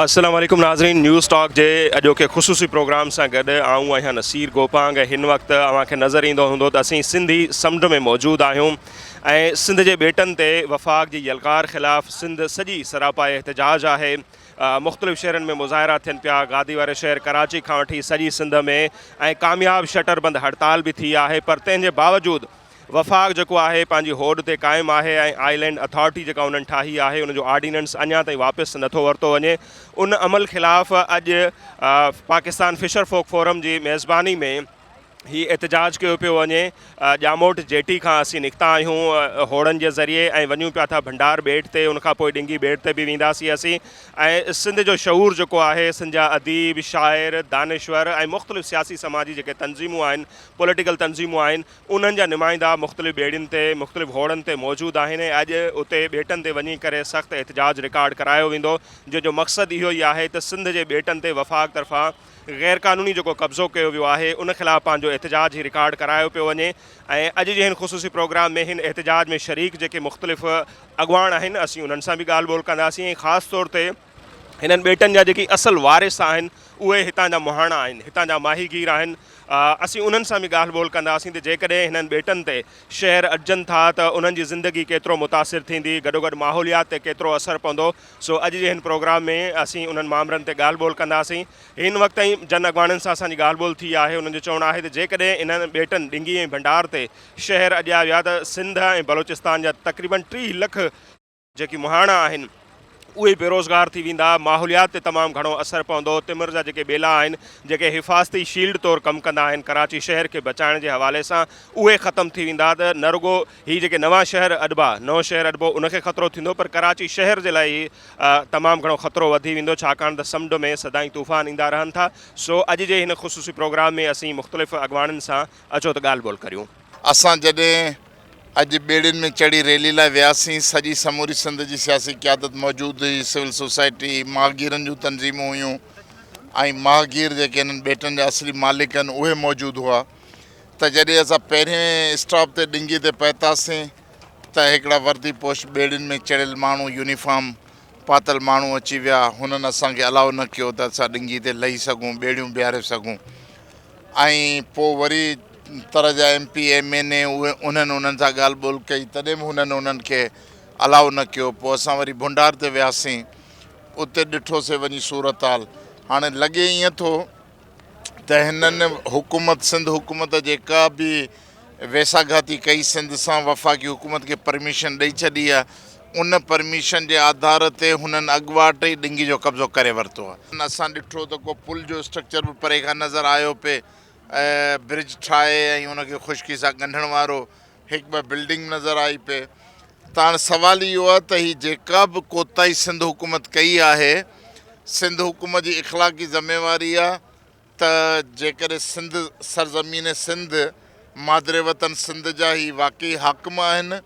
अस्सलाम वालेकुम नाज़रीन। न्यूज़ टॉक जे अॼोके ख़ुसूसी प्रोग्राम सां गॾु आऊं आहियां नसीर गोपांग। हिन वक़्तु अव्हांखे नज़र ईंदो हूंदो त असीं सिंधी समुंड में मौजूदु आहियूं ऐं सिंध जे ॿेटनि ते वफ़ाक़ जी यलकार ख़िलाफ़ सिंध सॼी सरापाए एहतजाज आहे। मुख़्तलिफ़ शहरनि में मुज़ाहिरा थियनि पिया, गादी वारे शहर कराची खां वठी सॼी सिंध में, ऐं कामयाब शटरबंद हड़ताल बि थी आहे। पर तंहिंजे बावजूदि वफ़ाक़ जेको आहे पंहिंजी होड़ ते क़ाइमु आहे ऐं आइलैंड अथॉरिटी जेका उन्हनि ठाही आहे उनजो ऑर्डिनेंस अञा ताईं वापसि नथो वरितो वञे। उन अमल ख़िलाफ़ अॼु पाकिस्तान फिशर फोक फोरम जी मेज़बानी में ही एहतजाज कयो पियो वञे। ॼामोट जेटी खां असीं निकिता आहियूं होड़नि जे ज़रिए ऐं वञूं पिया था भंडार ॿेट ते, उनखां पोइ डिंगी ॿेट ते बि वेंदासीं असीं। ऐं सिंध जो शऊर जेको आहे, सिंध जा अदीब, शाइर, दानिश्वर ऐं मुख़्तलिफ़ सियासी समाजी जेके तंज़ीमूं आहिनि, पॉलिटिकल तंज़ीमूं आहिनि, उन्हनि जा नुमाइंदा मुख़्तलिफ़ ॿेड़ियुनि ते, मुख़्तलिफ़ होड़नि ते मौजूदु आहिनि। अॼु उते ॿेटनि ते वञी करे सख़्तु एहतजाज रिकॉर्ड करायो वेंदो, जंहिंजो मक़सदु इहो ई आहे त सिंध जे ॿेटनि ते वफ़ाक़ तरफ़ां गैर क़ानूनी जेको कब्ज़ो कयो वियो आहे उन ख़िलाफ़ु पंहिंजो एहतजाज ही रिकॉर्ड करायो पियो वञे। ऐं अॼु जे हिन ख़ुसूसी प्रोग्राम में हिन एहतजाज में शरीक जेके मुख़्तलिफ़ अॻुवाण आहिनि, असीं उन्हनि सां बि ॻाल्हि ॿोल कंदासीं। ऐं ख़ासि तौर ते हिननि ॿेटनि जा जेकी असुलु वारिस आहिनि उहे हितां जा मुहाणा आहिनि, हितां जा माहीगीर आहिनि। असीं उन्हनि सां बि ॻाल्हि ॿोल कंदासीं त जेकॾहिं हिननि ॿेटनि ते शहर अटिजनि था त उन्हनि जी ज़िंदगी केतिरो मुतासिर थींदी, गॾोगॾु माहौलियात ते केतिरो असरु पवंदो। सो अॼु जे हिन प्रोग्राम में असीं उन्हनि मामरनि ते ॻाल्हि ॿोल कंदासीं। हिन वक़्त ताईं जन अॻवाणनि सां असांजी ॻाल्हि ॿोल थी आहे। उन्हनि जो चवणु आहे त जेकॾहिं इन्हनि ॿेटनि डिंगी ऐं भंडार ते शहर अॼिया विया त सिंध ऐं बलोचिस्तान जा तक़रीबन 30 लख जेकी मुहाणा आहिनि उहे बेरोज़गार थी वेंदा, माहौलियात ते तमामु घणो असरु पवंदो। तिमिर जा जेके ॿेला आहिनि, जेके हिफ़ाज़ती शील्ड तौरु कमु कंदा आहिनि कराची शहर खे बचाइण जे हवाले सां, उहे ख़तमु थी वेंदा। त न रुगो हीअ जेके नवां शहर अॾिबा, नओं शहर अॾिबो, उनखे ख़तरो थींदो, पर कराची शहर जे लाइ तमामु घणो ख़तरो वधी वेंदो, छाकाणि त समुंड में सदाईं तूफ़ान ईंदा रहनि था। सो अॼु जे हिन ख़ुसूसी प्रोग्राम में असीं मुख़्तलिफ़ अॻवाणनि सां अचो त ॻाल्हि ॿोल करियूं। असां जॾहिं अॼु ॿेड़ियुनि में चढ़ी रैली लाइ वियासीं, सॼी समूरी सिंध जी सियासी क़यादत मौजूदु हुई, सिविल सोसाइटी, माहगीरनि जूं तंज़ीमूं हुयूं ऐं माहगीर जेके हिननि ॿेटनि जा असली मालिक आहिनि उहे मौजूदु हुआ। त जॾहिं असां पहिरें स्टॉप ते डिंगी ते पहुतासीं त हिकिड़ा वर्दी पोश ॿेड़ियुनि में चढ़ियल माण्हू, यूनिफॉर्म पातल माण्हू अची विया। हुननि असांखे अलाउ न कयो त असां डिंगी ते लही सघूं, ॿेड़ियूं बीहारे सघूं। ऐं पोइ वरी तरह जा MP MNA उन्हनि सां ॻाल्हि ॿोल कई, तॾहिं बि उन्हनि खे अलाउ न कयो। पोइ असां वरी भुंडार ते वियासीं, उते ॾिठोसीं वञी सूरत हाल। हाणे लॻे ईअं थो त हिननि हुकूमत, सिंध हुकूमत जेका बि वेसाघाती कई सिंध सां, वफ़ाक़ी हुकूमत खे परमिशन ॾेई छॾी आहे, उन परमिशन जे आधार ते हुननि अॻुवाट ई डिंगी जो कब्ज़ो करे वरितो आहे। असां ॾिठो त को पुल जो स्ट्रक्चर बि परे खां नज़र आयो पिए, ब्रिज ठाहे ऐं उनखे ख़ुश्की सां ॻंढण वारो हिकु ॿ बिल्डिंग नज़र आई पिए। त हाणे सुवालु इहो आहे त हीअ जेका बि कोताही सिंध हुकूमत कई आहे, सिंध हुकूमत जी इख़लाक़ी ज़िमेवारी आहे त जेकॾहिं सिंध सरज़मीन सिंध, मादरे वतन सिंध जा ही वाक़ई हाकिम आहिनि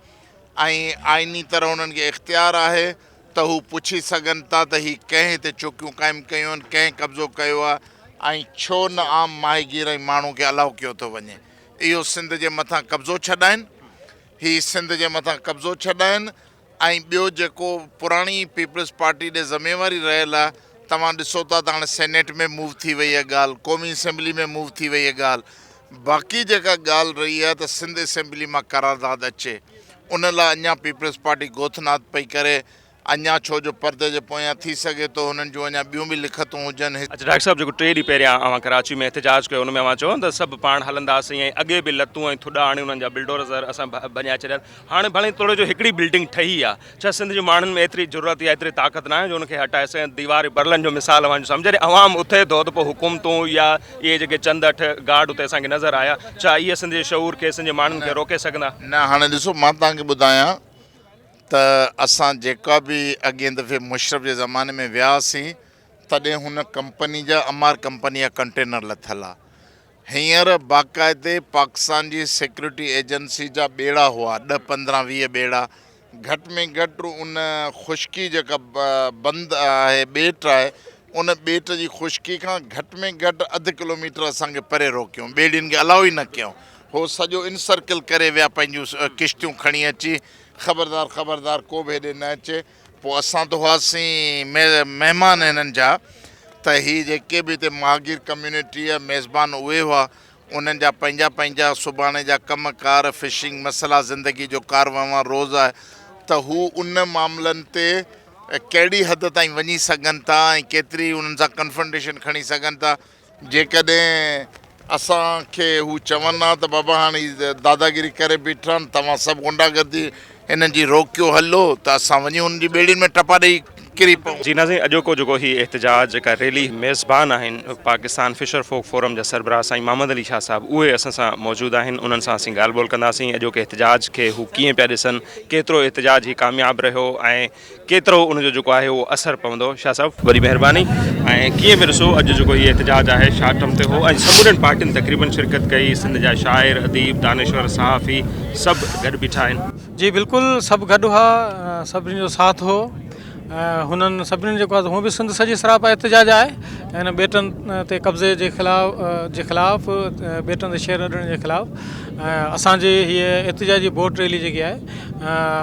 ऐं आइनी तरह उन्हनि खे इख़्तियार आहे त हू पुछी सघनि था त हीअ कंहिं हिते चौकियूं क़ाइमु कयूं आहिनि, कंहिं कब्ज़ो कयो आहे ऐं छो न आम माहीगीर ऐं माण्हू खे अलाउ कयो थो वञे। इहो सिंध जे मथां कब्ज़ो छॾाइनि, हीअ सिंध जे मथां कब्ज़ो छॾाइनि। ऐं ॿियो जेको पुराणी पीपल्स पार्टी ॾे ज़िमेवारी रहियल आहे, तव्हां ॾिसो था त हाणे सेनेट में मूव थी वई आहे ॻाल्हि, क़ौमी असेंबली में मूव थी वई आहे ॻाल्हि। बाक़ी जेका ॻाल्हि रही आहे त सिंध असेंबली मां करारदाद अचे, उन लाइ अञा पीपल्स पार्टी गोथनाद पई करे। अञा छो जो परदे जे पोयां थी सघे थो हुननि जूं अञा ॿियूं बि लिखतूं हुजनि। अच्छा डॉक्टर साहब, जेको 3 ॾींहं पहिरियां अवां कराची में एहतजाज कयो, उनमें अवां चयो त सभु पाण हलंदासीं ऐं अॻे बि लतूं ऐं थुॾा हाणे उन्हनि जा बिल्डोज़र असां भञाए छॾिया। हाणे भले थोरो जो हिकिड़ी बिल्डिंग ठही आहे, छा सिंध जे माण्हुनि में एतिरी ज़रूरत या एतिरी ताक़त न आहे जो उनखे हटाए सघनि? दीवार बरलनि जो मिसाल अवां सम्झ जॾहिं अवाम उथे थो त पोइ हुकूमतूं या इहे जेके चंद 8 गार्ड उते असांखे नज़र आया, छा इहे सिंध जे शऊर खे, सिंध जे माण्हुनि खे रोके सघंदा? न, हाणे ॾिसो, मां तव्हांखे ॿुधायां त असां जेका बि अॻे दफ़े मुशरफ जे ज़माने में वियासीं तॾहिं हुन कंपनी जा, अमार कंपनी जा कंटेनर लथल आहे। हींअर बाक़ाइदे पाकिस्तान जी सिक्योरिटी एजेंसी जा ॿेड़ा हुआ, 10 15 20 ॿेड़ा। घटि में घटि उन ख़ुश्की जेका बंदि आहे, ॿेट आहे, उन ॿेट जी ख़ुश्की खां घटि में घटि अधु किलोमीटर असांखे परे रोकियूं, ॿेड़ियुनि खे अलाउ ई न कयूं। हो सॼो इनसर्किल करे विया पंहिंजूं किश्तियूं खणी अची, ख़बरदार ख़बरदार को बि हेॾे न अचे। पोइ असां त हुआसीं महिमान हिननि जा, त ही जेके बि हिते महागीर कम्यूनिटी जा मेज़बान उहे हुआ, उन्हनि जा पंहिंजा पंहिंजा सुभाणे जा कमकार, फिशिंग मसइला, ज़िंदगी जो कारवां रोज़ आहे, त हू उन मामलनि ते कहिड़ी हद ताईं वञी सघनि था ऐं केतिरी उन्हनि सां कन्फ्रंटेशन खणी सघनि था। जेकॾहिं असांखे हू चवनि हा त बाबा हाणे दादागिरी करे बीठा आहिनि, तव्हां सभु गुंडागर्दी हिननि जी रोकियो हलो, त असां वञी हुननि जी ॿेड़ियुनि में टपा ॾेई किरी पऊं। जी नाज़रीन, अॼोको जेको ही एहतजाज जेका रैली मेज़बान आहिनि पाकिस्तान फिशर फोक फोरम जा सरबराह साईं मोहम्मद अली शाह साहब, उहे असां सां मौजूदु आहिनि। उन्हनि सां असीं ॻाल्हि ॿोल कंदासीं। अॼोके एहतजाज खे हू कीअं पिया ॾिसनि, केतिरो एहतजाज ही कामयाबु रहियो ऐं केतिरो उनजो जेको आहे उहो असरु पवंदो। शाह साहब वॾी महिरबानी। ऐं कीअं बि ॾिसो अॼु जेको हीउ एहतजाज आहे छा टम ते हो ऐं समूरनि पार्टियुनि तक़रीबन शिरकत कई। सिंध जा शाइर, अदीब, दानिश्वर, सहाफ़ी सभु गॾु बीठा आहिनि। जी बिल्कुलु, सभु गॾु हुआ, सभिनी जो साथ हो। हुननि सभिनीनि जेको आहे हूअं बि सिंध सॼी सरापा एहतजाज आहे हिन ॿेटनि ते कब्ज़े जे ख़िलाफ़ ॿेटनि ते शेयर अॾण जे ख़िलाफ़। असांजी हीअ एहतजाजी बोट रैली जेकी आहे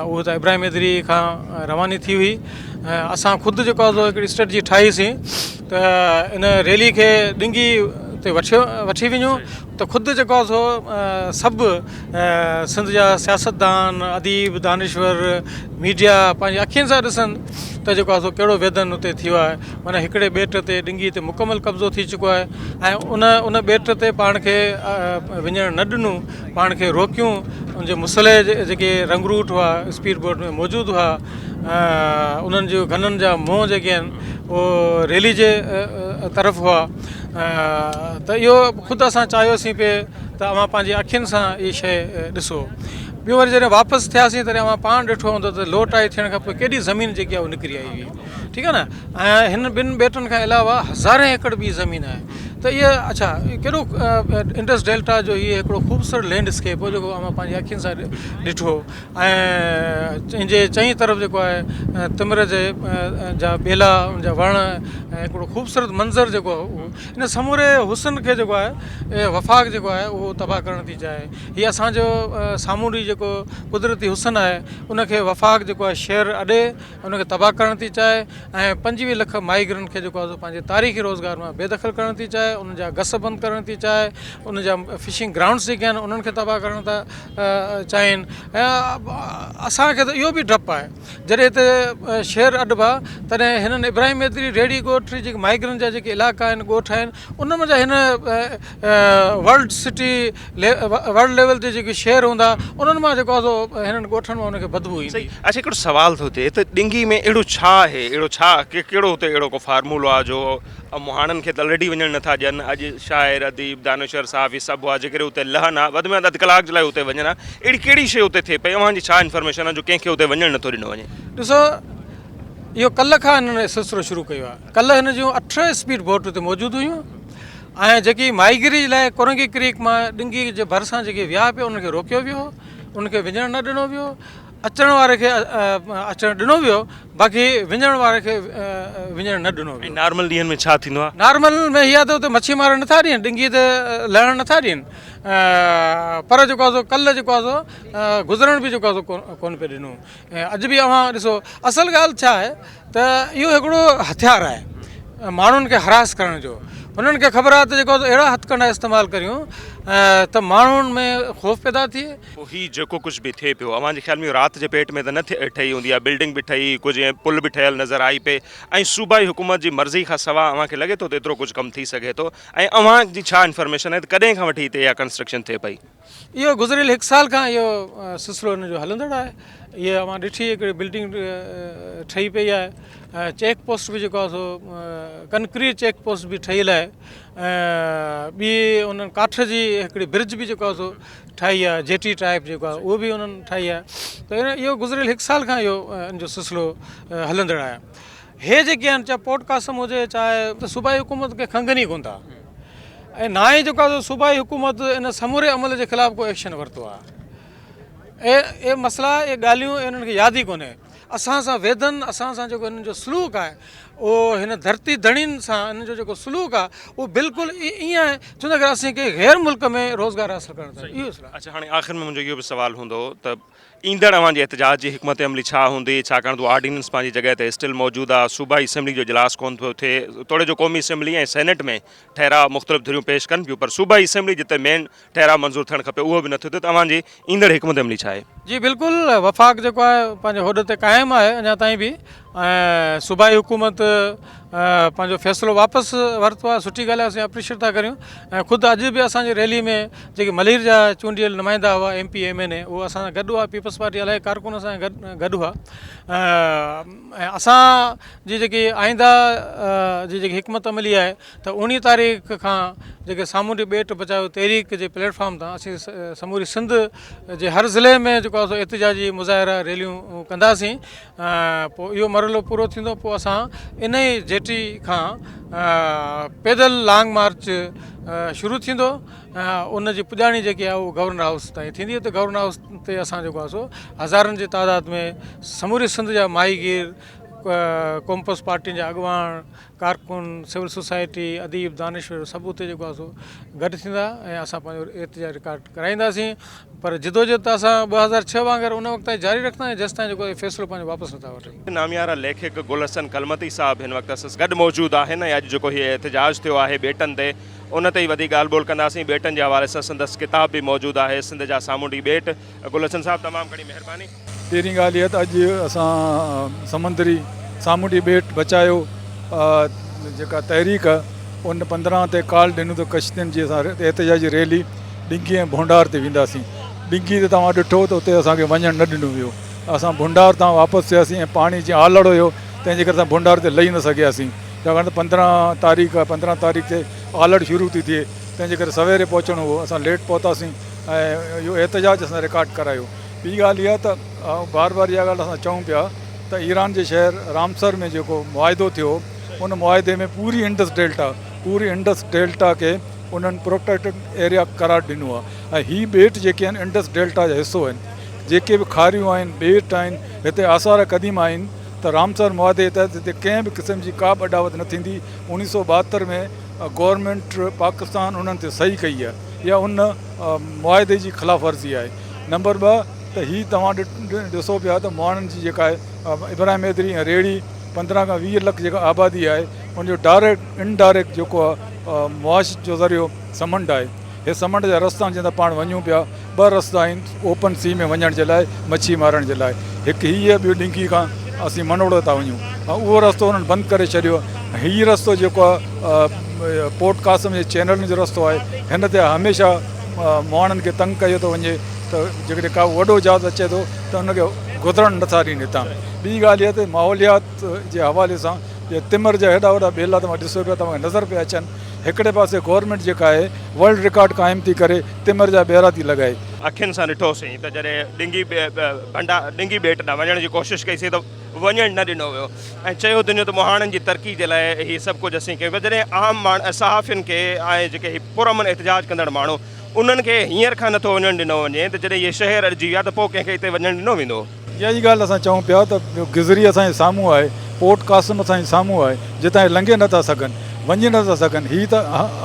उहा त इब्राहिम हैदरी खां रवानी थी हुई। असां ख़ुदि जेको आहे हिकिड़ी स्ट्रेटजी ठाहीसीं त इन रैली खे ॾिंगी ते वठी वञूं, त ख़ुदि जेको आहे सो सभु सिंध जा सियासतदान, अदीब, दानिश्वर, मीडिया पंहिंजी अखियुनि सां ॾिसनि त जेको आहे सो कहिड़ो वेदन उते थियो आहे। माना हिकिड़े ॿेट ते ॾिंगी ते मुकमल कब्ज़ो थी चुको आहे ऐं उन ॿेट ते पाण खे वञणु न ॾिनूं, पाण खे रोकियूं। उनजे मुसले जेके रंगरूट हुआ स्पीड बोट में मौजूदु हुआ, उन्हनि जूं गननि जा मुंहं जेके आहिनि उहो रैली जे तरफ़ हुआ। त इहो ख़ुदि असां चाहियोसीं पिए त अव्हां पंहिंजी अखियुनि सां इहा शइ ॾिसो। ॿियो वरी जॾहिं वापसि थियासीं तॾहिं अव्हां पाण ॾिठो हूंदो त लोट आई थियण खां पोइ केॾी ज़मीन जेकी आहे उहा निकिरी आई हुई, ठीकु आहे न। ऐं हिन ॿिनि ॿेटनि खां अलावा हज़ारे एकड़ ॿी ज़मीन आहे। त इहा अच्छा कहिड़ो इंडस डेल्टा जो इहो हिकिड़ो ख़ूबसूरत लैंडस्केप हो जेको अव्हां पंहिंजी अखियुनि सां ॾिठो ऐं जंहिंजे चई तरफ़ जेको आहे तिमिर जा ॿेला, उनजा वण ऐं हिकिड़ो ख़ूबसूरत मंज़र जेको आहे उहो इन समूरे हुसन खे जेको आहे वफ़ाक़ जेको आहे उहो तबाह करणु थी चाहे। हीअ असांजो सामूंडी जेको कुदरती हुसन आहे उनखे वफ़ाक़ जेको आहे शेर अॾे उनखे तबाह करणु थी चाहे ऐं 25 लख माइग्रेंट खे जेको आहे पंहिंजे तारीख़ी रोज़गार मां बेदख़ल करणु थी चाहे, उन्हनि जा गस बंदि करणु थी चाहे, उन जा फिशिंग ग्राउंड्स जेके आहिनि उन्हनि खे तबाह करणु था चाहिनि। ऐं असांखे त इहो बि डपु आहे जॾहिं हिते शेर अॾिबा तॾहिं हिननि इब्राहिम हैदरी रेडी ॻोठ जेके माइग्रेंट जा जेके इलाइक़ा आहिनि, ॻोठ आहिनि, उनमें जा हिन वर्ल्ड लेवल ते जेके शेर हूंदा उन्हनि मां जेको आहे सो हिननि ॻोठनि मां उनखे बदबू ईंदी। अच्छा, हिकिड़ो सुवाल थो थिए त ॾिंगी में अहिड़ो छा आहे, अहिड़ो छा कहिड़ो हुते अहिड़ो को फार्मूलो आहे जो मुहाणनि खे त ऑलरेडी वञणु नथा ॾियनि। अॼु शाइर, अदीब, दानिश्वर, सहाफ़ी सभु आहे जेकॾहिं हुते लहनि आहे वधि में वधि अधु कलाक जे लाइ हुते वञनि आहे, अहिड़ी कहिड़ी शइ हुते थिए पई? अव्हांजी छा इंफॉर्मेशन आहे जो कंहिंखे हुते वञणु नथो ॾिनो वञे? ॾिसो, इहो कल्ह खां हिननि सिलसिलो शुरू कयो आहे। कल्ह हिन जूं 8 स्पीड बोट हुते मौजूदु हुयूं ऐं जेकी माइगिरी लाइ कुरंगी क्रीक मां ॾिंगी जे भरिसां जेके विया पियो उनखे रोकियो वियो, उनखे वञणु न ॾिनो वियो। अचण वारे खे अचणु ॾिनो वियो, बाक़ी वञण वारे खे वञणु न ॾिनो वियो। नॉर्मल ॾींहंनि में छा थींदो आहे? नॉर्मल में हीअ त हुते मच्छी मारण नथा ॾियनि, ॾिंगी ते लहणु नथा ॾियनि, पर जेको आहे सो कल्ह जेको आहे सो गुज़रणु बि जेको आहे सो कोन पियो ॾिनो। ऐं अॼु बि अव्हां ॾिसो, असल ॻाल्हि छा आहे त इहो हिकिड़ो हथियार आहे माण्हुनि खे हरास करण जो। हुननि खे ख़बर आहे त जेको अहिड़ा हथकंडा इस्तेमालु करियूं त माण्हुनि में ख़ौफ़ पैदा थिए। पोइ हीउ जेको कुझु बि थिए पियो, अव्हांजे ख़्याल में राति जे पेट में त न ठही हूंदी आहे, बिल्डिंग बि ठही, कुझु ऐं पुल बि ठहियलु नज़र आई पए ऐं सूबाई हुकूमत जी मर्ज़ी खां सवाइ अव्हांखे लॻे थो त एतिरो कुझु कमु थी सघे थो? ऐं अव्हांजी छा इंफॉर्मेशन आहे त कॾहिं खां वठी हिते इहा कंस्ट्रक्शन थिए पई? इहो गुज़िरियल 1 साल खां इहो सिलसिलो हिन जो हलंदड़ आहे। इहा अव्हां ॾिठी हिकिड़ी बिल्डिंग ठही पई आहे, चेक पोस्ट बि जेको आहे सो कंक्रीट चेक पोस्ट बि ठहियल आहे, ॿी उन्हनि काठ जी हिकिड़ी ब्रिज बि जेको आहे सो ठाही आहे, जेटी टाइप जेको आहे उहो बि उन्हनि ठाही आहे। त इहो गुज़िरियल 1 साल खां इहो इन जो सिलसिलो हलंदड़ आहे। हे जेके आहिनि, चाहे पोर्ट कासम हुजे चाहे त सूबाई हुकूमत खे खंघनि ई कोन था ऐं ना ई जेको आहे सूबाई हुकूमत इन समूरे अमल जे ख़िलाफ़ु को एक्शन वरितो आहे। ए मसइला, ए ॻाल्हियूं इन्हनि खे यादि ई कोन्हे। असां सां वेदन, असां सां जेको हिननि जो सलूक आहे उहो हिन धरती धणियुनि सां इन जो जेको सलूक आहे उहो बिल्कुलु ईअं आहे छो त अगरि असीं कंहिं गैर मुल्क में रोज़गार हासिलु करणु था इहो सलाह। अच्छा, हाणे आख़िर में मुंहिंजो इहो बि सुवालु हूंदो त ईंदड़ अवां जे एहतजाज जी हिकमत अमली छा हूंदी, छाकाणि त ऑर्डिनेंस पंहिंजी जॻह ते स्टिल मौजूदु आहे, सूबाई असेंबली जो इजलास कोन पियो थिए, तोड़े जो क़ौमी असेंबली ऐं सेनेट में ठहराव मुख़्तलिफ़ धुरियूं पेश कनि पियूं, पर सूबाई असेंबली जिते मेन ठहराव मंज़ूर थियणु खपे उहो बि नथो थिए, त तव्हांजी ईंदड़ हिकमत अमली छा आहे? जी बिल्कुलु, वफ़ाक़ जेको आहे पंहिंजे उहिदे ते क़ाइमु आहे अञा ताईं बि, ऐं सूबाई हुकूमत पंहिंजो फ़ैसिलो वापसि वरितो आहे, सुठी ॻाल्हि आहे, असीं अप्रिशिएट था करियूं। ऐं ख़ुदि अॼु बि असांजी रैली में जेके मलीर जा चूंडियल नुमाइंदा हुआ MP MNA उहो असां सां गॾु हुआ, पीपल्स पार्टी अलाए कारकुन सां गॾु हुआ। ऐं असांजी जेकी आईंदा जी जेकी हिकमत अमली आहे त 19 तारीख़ खां जेके सामूंडी ॿेट बचाओ तहरीक जे प्लेटफॉर्म तां असीं समूरी सिंध जे हर ज़िले में जेको आहे सो एहतिजाजी मुज़ाहिरा रैलियूं कंदासीं। पोइ इहो मरहलो पूरो थींदो, पोइ असां इन ई जेटी खां पैदल लॉन्ग मार्च शुरू थींदो। उन जी पुॼाणी जेकी आहे उहो गवर्नर हाउस ताईं थींदी, त गवर्नर हाउस ते असां जेको आहे सो हज़ारनि जी तादाद में समूरी सिंध जा माहीगीर, कॉम्पस पार्टियुनि जा अॻुवान, कारकुन, सिविल सोसाइटी, अदीब, दानिश्वर सभु उते जेको आहे सो गॾु थींदा ऐं असां पंहिंजो एहतिजाज रिकॉर्ड कराईंदासीं। पर जिदोजहद असां 2006 वांगुरु उन वक़्त ताईं जारी रखंदा आहियूं जेसिताईं जेको फ़ैसिलो पंहिंजो वापसि नथा वठनि। नामियारा लेखक गुलहसन कलमती साहब हिन वक़्तु असां गॾु मौजूदु आहिनि ऐं अॼु जेको हीअ एहतिजाज थियो आहे ॿेटनि ते उन ते ई वधीक ॻाल्हि ॿोल कंदासीं। ॿेटनि जे हवाले सां संदसि किताब बि मौजूदु आहे, सिंध जा सामूंडी ॿेट। गुलहसन साहब तमामु घणी महिरबानी। पहिरीं ॻाल्हि इहा त अॼु असां समुंद्री सामूंडी ॿेट बचायो जेका तहरीक उन 15 ते कॉल ॾिनो त कश्तियुनि जी असां एहतिजाजी रैली डिंगी ऐं भुंडार ते वेंदासीं। डिंगी ते तव्हां ॾिठो त उते असांखे वञणु न ॾिनो वियो, असां भुंडार तां वापसि थियासीं ऐं पाणी जीअं आलड़ हुयो तंहिंजे करे असां भुंडार ते लही न सघियासीं, छाकाणि त 15 तारीख़ ते आलड़ शुरू थी थिए, तंहिंजे करे सवेरे पहुचणो हुओ, असां लेट पहुतासीं ऐं इहो एहतिजाज असां रिकॉर्ड करायो। ॿी ॻाल्हि इहा त बार बार इहा ॻाल्हि असां चऊं पिया त ईरान जे शहर रामसर में जेको मुआदो थियो उन मुआदे में पूरी इंडस डेल्टा खे उन्हनि प्रोटेक्टेड एरिया करार ॾिनो आहे ऐं हीअ ॿेट जेके आहिनि इंडस डेल्टा जा हिसो आहिनि। जेके बि खारियूं आहिनि, ॿेट आहिनि, हिते आसार क़दीम आहिनि त रामसर मुआदे तहत हिते कंहिं बि क़िस्म जी का बि अॾावत न थींदी। 1972 में गवर्नमेंट पाकिस्तान उन्हनि ते सही कई आहे, इहा उन मुआदे जी ख़िलाफ़ वर्ज़ी आहे। नंबर 2 त हीअ तव्हां ॾिसो पिया त माण्हुनि जी जेका आहे इब्राहिम हैदरी ऐं रेड़ी 15 खां 20 लख जेका आबादी आहे उनजो डायरेक्ट इनडायरेक्ट जेको आहे मुआश जो ज़रियो समुंड आहे। हे समुंड जा रस्ता जंहिं त पाण वञूं पिया, 2 रस्ता आहिनि ओपन सी में वञण जे लाइ, मच्छी मारण जे लाइ। हिकु हीअ, ॿियो डिंगी खां असीं मनोड़ था वञूं ऐं उहो रस्तो उन्हनि बंदि करे छॾियो। हीअ रस्तो जेको आहे पोर्ट कासम जे चैनल जो रस्तो आहे, हिन ते हमेशह माण्हुनि खे तंग कयो थो वञे, त जेकॾहिं का वॾो जहाज़ अचे थो त उनखे गुज़रणु नथा ॾियनि हितां। ॿी ॻाल्हि इहा त माहौलियात जे हवाले सां तिमर जा हेॾा वॾा बेला तव्हां ॾिसो पिया, तव्हांखे नज़र पिया अचनि। हिकिड़े पासे गवर्नमेंट जेका आहे वर्ल्ड रिकॉर्ड क़ाइमु थी करे तिमर जा ॿेरा थी लॻाए। अखियुनि सां ॾिठोसीं त जॾहिं डिंगी ॿेट ॾांहुं वञण जी कोशिशि कईसीं त वञणु न ॾिनो वियो ऐं चयो वञो त मुहाणनि जी तरक़ी जे लाइ हीअ सभु कुझु असीं कयूं। जॾहिं आम माण्हू सहाफ़ियुनि खे ऐं जेके पुरअमन एहतिजाज कंदड़ माण्हू उन्हनि खे हींअर खां नथो वञणु ॾिनो वञे त जॾहिं इहे शहर अॾिजी विया त पोइ कंहिंखे हिते वञणु ॾिनो वेंदो। इहा ई ॻाल्हि असां चऊं पिया त गिज़री असांजे साम्हूं आहे, पोर्ट कासम असांजे साम्हूं आहे, जितां लंघे नथा सघनि, वञी नथा सघनि। हीअ त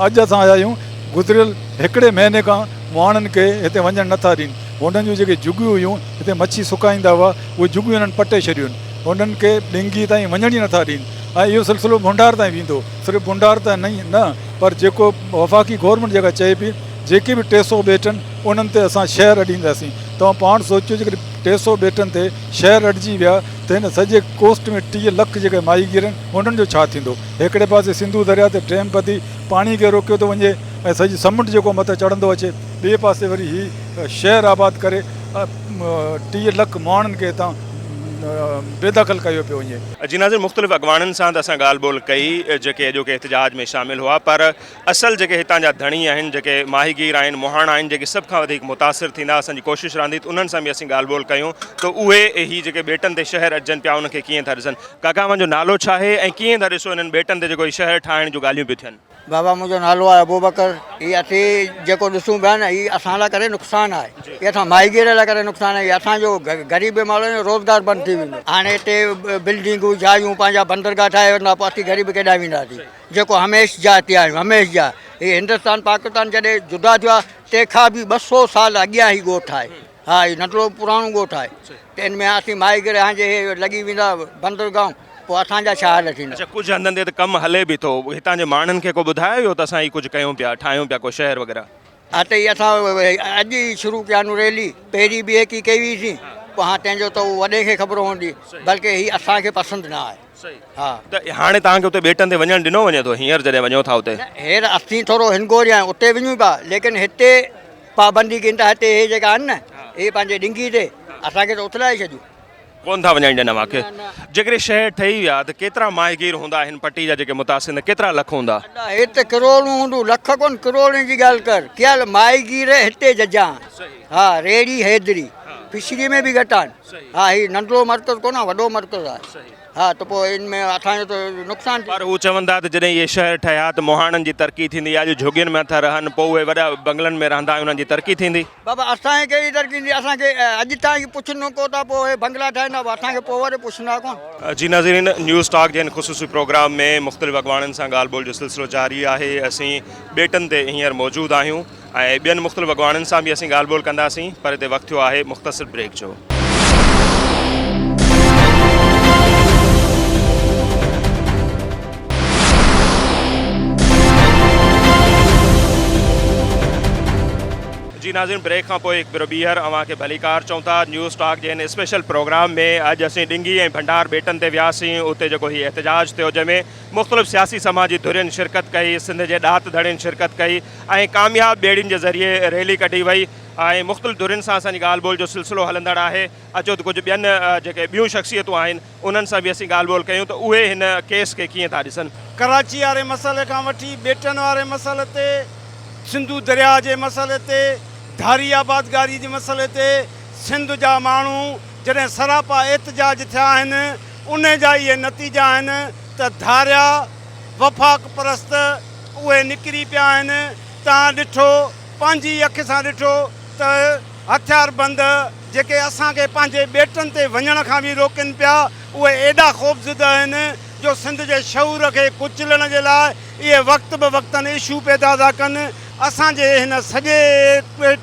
अॼु असां आया आहियूं, गुज़िरियल हिकिड़े महीने खां माण्हुनि खे हिते वञणु नथा ॾियनि। हुननि जूं जेके जुगियूं हुयूं हिते मच्छी सुकाईंदा हुआ, उहे जुगियूं हिननि पटे छॾियूं आहिनि, हुननि खे डिंगी ताईं वञण ई नथा ॾियनि ऐं इहो सिलसिलो भुंडार ताईं वेंदो। सिर्फ़ु भुंडार त न, पर जेको वफ़ाक़ी गवर्नमेंट जेका चए पई जेके बि 300 ॿेटनि उन्हनि ते असां शहर अॾींदासीं। तव्हां पाण सोचियो जेकॾहिं 300 ॿेटनि ते शहर अॾिजी विया त हिन सॼे कोस्ट में 30 लख जेके माहीगीर आहिनि उन्हनि जो छा थींदो। हिकिड़े पासे सिंधू दरिया ते डैम पधी पाणी खे रोकियो थो वञे ऐं सॼी समुंड जेको मथे चढ़ंदो अचे, ॿिए पासे वरी हीअ शहर आबाद करे 30 लख माण्हुनि खे हितां बेदख़ल कयो पियो वञे। जी नाज़िर, मुख़्तलिफ़ अॻवाननि सां त असां ॻाल्हि ॿोल कई जेके अॼोके एहतिजाज में शामिल हुआ, पर असल जेके हितां जा धणी आहिनि, जेके माहीगीर आहिनि, मुहाणा आहिनि, जेके सभ खां वधीक मुतासिर थींदा, असांजी कोशिशि रहंदी त उन्हनि सां बि असीं ॻाल्हि ॿोल कयूं त उहे ही जेके ॿेटनि ते शहर अचनि पिया उनखे कीअं था ॾिसनि। काका, मुंहिंजो नालो छा आहे ऐं कीअं था ॾिसो इन्हनि ॿेटनि ते जेको शहर ठाहिण जूं ॻाल्हियूं पियूं थियनि? बाबा, मुंहिंजो नालो आहे अबूबकर। हीअ असीं जेको ॾिसूं पिया न, हीअ असां लाइ करे नुक़सानु आहे, हीअ असां माहीगीर लाइ करे नुक़सानु आहे, हीअ असांजो ग़रीब माण्हुनि जो रोज़गार बंदि थी वेंदो। हाणे हिते बिल्डिंगूं जायूं पंहिंजा बंदरगाह ठाहे वठंदा, पोइ असीं ग़रीब केॾांहुं वेंदासीं। जेको हमेशह जा थिया आहियूं, हमेशह जा। हीअ हिंदुस्तान पाकिस्तान जॾहिं जुदा थियो आहे तंहिंखां बि 200 साल अॻियां ई ॻोठु आहे। हा, हीउ नंढिड़ो पुराणो ॻोठु आहे। त इन में असीं माई करे हाणे जे लॻी वेंदा बंदरगाहूं, पोइ असांजा छा हाल थींदा। अच्छा, कुझु हंधनि ते त कमु हले बि थो, हितां जे माण्हुनि खे को ॿुधायो वियो त असां ही कुझु कयूं पिया, ठाहियूं पिया को शहर वग़ैरह? हा, त इहा असां अॼु ई शुरू कया आहिनि रैली। पहिरीं बि हिकु कई हुईसीं, पोइ हाणे तंहिंजो त वॾे खे ख़बर हूंदी, बल्कि हीअ असांखे पसंदि न आहे। हा, त हाणे तव्हांखे उते ॿेटनि ते वञणु ॾिनो वञे थो हींअर जॾहिं वञो था उते? हींअर असीं थोरो हिनगोर आहियूं, उते वञूं पिया, लेकिन हिते पाबंदी कनि था। हिते हे जेका आहिनि न, हे पंहिंजे डिंगी ते असांखे त उथलाए छॾियूं, कोन था वञणु ॾियनि मूंखे। जेकॾहिं शहर ठही विया त केतिरा माहिगीर हूंदा हिन पट्टी जा जेके मुतासिर, केतिरा लख हूंदा? हे त किरोड़ूं हूंदियूं, लख कोन किरोड़नि जी ॻाल्हि कर। कियल माईगीर हिते जजा। हा, रेड़ी हैदरी फिशरी में बि घटि आहिनि। हा, हीउ नंढिड़ो मर्कज़ कोन आहे, वॾो मर्कज़ आहे। हा, त पोइ इन में असांजो त नुक़सानु। पर हू चवनि था त जॾहिं इहे शहर ठहिया त मोहाणनि जी तरक़ी थींदी, अॼु झुगियुनि में था रहनि, पोइ उहे वॾा बंगलनि में रहंदा, उन्हनि जी तरक़ी थींदी। बाबा असांखे कहिड़ी तरक़ी ईंदी? असांखे अॼु ताईं पुछंदो को था, पोइ हे बंगला ठाहींदा, असांखे पोइ वरी पुछंदा कोन। जी नाज़रीन, न्यूज़ टॉक जे ख़ुसूसी प्रोग्राम में मुख़्तलिफ़ अॻवाननि सां ॻाल्हि ॿोल जो सिलसिलो जारी आहे। असीं ॿेटनि ते हींअर मौजूदु आहियूं ऐं ॿियनि मुख़्तलिफ़ अॻवाननि सां बि असीं ॻाल्हि ॿोल कंदासीं, पर हिते वक़्तु थियो आहे मुख़्तसिर ब्रेक जो। जी नाज़रीन, ब्रेक खां पोइ हिकु भेरो ॿीहर अव्हांखे भलीकार चऊं था। न्यूज़ टॉक जे हिन स्पेशल प्रोग्राम में अॼु असीं डिंगी ऐं भंडार ॿेटनि ते वियासीं। उते जेको हीउ एहतजाज थियो, जंहिंमें मुख़्तलिफ़ सियासी समाजी धुरियुनि शिरकत कई, सिंध जे ॾात धड़ियुनि शिरकत कई ऐं कामयाब ॿेड़ियुनि जे ज़रिए रैली कढी वई ऐं मुख़्तलिफ़ धुरियुनि सां असांजी ॻाल्हि ॿोल जो सिलसिलो हलंदड़ आहे। अचो त कुझु ॿियनि जेके ॿियूं शख़्सियतूं आहिनि उन्हनि सां बि असीं ॻाल्हि ॿोल कयूं त उहे हिन केस खे कीअं था ॾिसनि। कराची वारे मसइले खां वठी ॿेटनि वारे मसइले ते, सिंधु दरिया जे मसइले ते, धारी आबादगारी जे मसइले ते सिंध जा माण्हू जॾहिं सरापा एहतजाज थिया आहिनि, उन जा इहे नतीजा आहिनि त धारिया वफ़ाक़ परस्त उहे निकिरी पिया आहिनि। तव्हां ॾिठो, पंहिंजी अखि सां ॾिठो त हथियारबंद जेके असांखे पंहिंजे ॿेटनि ते वञण खां बि रोकनि पिया, उहे एॾा ख़ौफ़ज़दा आहिनि जो सिंध जे शऊर खे कुचलण जे लाइ इहे वक़्त बि वक़्तनि इशू पैदा था कनि। असांजे हिन सॼे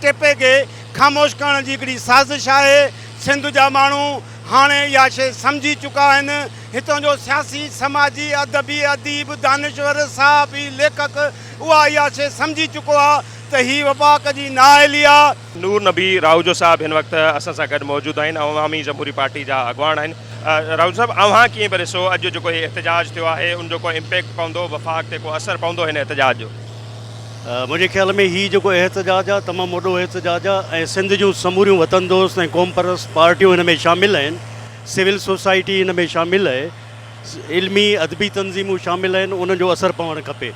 टेपे खे ख़ामोश करण जी हिकिड़ी साज़िश आहे। सिंध जा माण्हू हाणे इहा शइ सम्झी चुका आहिनि। हितां जो सियासी, समाजी, अदबी, अदीब, दानिश्वर, सहाफ़ी, लेखक उहा इहा शइ सम्झी चुको आहे त हीअ वफ़ाक़ जी नाअहली आहे। नूर नबी राहुजो साहब हिन वक़्तु असां सां गॾु मौजूदु आहिनि, अवामी जमहूरी पार्टी जा अॻवान आहिनि। राहुल साहब, अव्हां कीअं पिया ॾिसो अॼु जेको हीउ एहतजाज थियो आहे, उनजो को इम्पैक्ट पवंदो, वफ़ाक़ ते को असरु पवंदो हिन एहतजाज जो? मुंहिंजे ख़्याल में हीउ जेको एहतजाज आहे तमामु वॾो एहतजाज आहे ऐं सिंध जूं समूरियूं वतन दोस्त ऐं क़ौम परस्त पार्टियूं हिन में शामिलु आहिनि। सिविल सोसाइटी हिन में शामिलु आहे, इल्मी अदबी तंज़ीमूं शामिलु आहिनि, उन्हनि जो असरु पवणु खपे।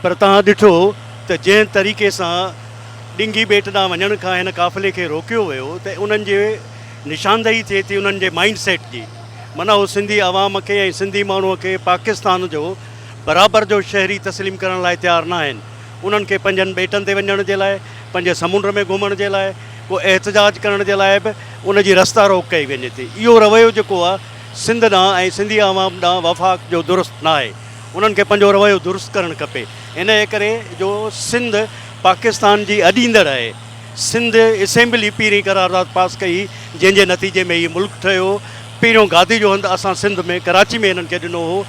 पर तव्हां ॾिठो त जंहिं तरीक़े सां डिंगी ॿेट ॾांहुं वञण खां हिन काफ़िले खे रोकियो वियो, त उन्हनि जे निशानदेही थिए थी उन्हनि जे माइंड सेट जी। माना उहो सिंधी आवाम खे ऐं सिंधी माण्हूअ खे पाकिस्तान जो बराबरि जो शहरी तस्लीम करण लाइ तयारु न आहिनि। उन्हनि खे पंहिंजनि ॿेटनि ते वञण जे लाइ, पंहिंजे समुंड में घुमण जे लाइ, को एहतजाज करण जे लाइ बि उन जी रस्ता रोक कई वञे थी। इहो रवैयो जेको आहे सिंध ॾांहुं ऐं सिंधी आवाम ॾांहुं वफ़ाक़ जो दुरुस्त न आहे। उन्हनि खे पंहिंजो रवैयो दुरुस्त करणु खपे। इन जे करे जो सिंध पाकिस्तान जी अॾींदड़ आहे, सिंध असेंबली पहिरीं करारदाद पास कई, जंहिंजे नतीजे में हीउ मुल्क ठहियो। पहिरियों गादी जो हंधु असां सिंध में कराची में हिननि खे ॾिनो हो।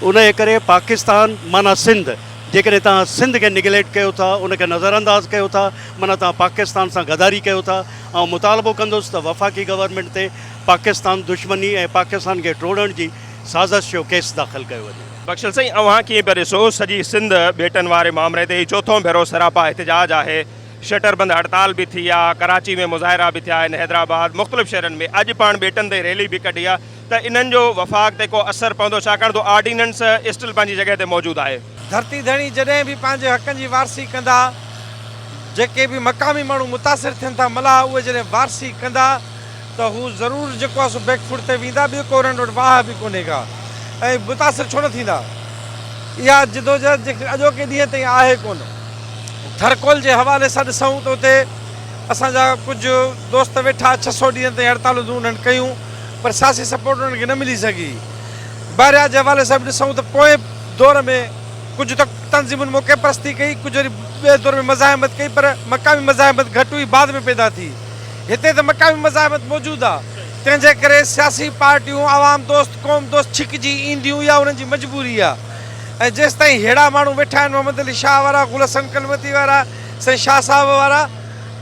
उन जे करे पाकिस्तान माना सिंध, जेकॾहिं तव्हां सिंध खे निगलेक्ट कयो था, उनखे नज़रअंदाज़ कयो था, माना तव्हां पाकिस्तान सां गदारी कयो था। ऐं मुतालबो कंदुसि त वफ़ाक़ी गवर्नमेंट ते पाकिस्तान दुश्मनी ऐं पाकिस्तान खे टोड़ण जी साज़िश जो केस दाख़िल कयो वञे। बख्शल साईं, अव्हां कीअं पिया ॾिसो सॼी सिंध ॿेटनि वारे मामले ते चोथों भेरो सरापा एहतजाज आहे, शटरबंद हड़ताल बि थी आहे, कराची में मुज़ाहिरा बि थिया आहिनि, हैदराबाद, मुख़्तलिफ़ शहरनि में अॼु पाण ॿेटनि ते रैली बि कढी आहे, त इन्हनि जो वफ़ाक़ ते को असरु पवंदो, छाकाणि त ऑर्डिनेंस स्टिल पंहिंजी जॻह ते मौजूदु आहे। धरती धणी जॾहिं बि पंहिंजे हक़नि जी वारसी कंदा, जेके बि मक़ामी माण्हू मुतासिर थियनि था मलाह, उहे जॾहिं वारसी कंदा त हू ज़रूरु जेको आहे सो बैकफुट ते वेंदा। ॿियो को उन्हनि वटि वाह बि कोन्हे का, ऐं मुतासिर छो न थींदा। इहा जिदोजहद जेके अॼोके ॾींहं ताईं आहे कोन। थरकोल जे हवाले सां ॾिसूं त उते असांजा कुझु दोस्त वेठा 600 ॾींहंनि ताईं हड़तालूं उन्हनि कयूं पर सियासी सपोर्ट उन्हनि खे न मिली सघी। बहरियात जे हवाले सां बि ॾिसूं त पोइ दौर में कुझु त तंज़ीमुनि मौक़े परस्ती कई, कुझु वरी ॿिए दौर में मज़ाहिमत कई, पर मक़ामी मज़ाहिमत घटि हुई, बाद में पैदा थी। हिते त मक़ामी मज़ाहिमत मौजूदु आहे, तंहिंजे करे सियासी पार्टियूं आवाम दोस्त क़ौम दोस्त छिकिजी ईंदियूं, इहा उन्हनि जी मजबूरी आहे। ऐं जेसि ताईं अहिड़ा माण्हू वेठा आहिनि, मोहम्मद अली शाह वारा, गुल हसन कलमती वारा, साईं शाह साहिब वारा,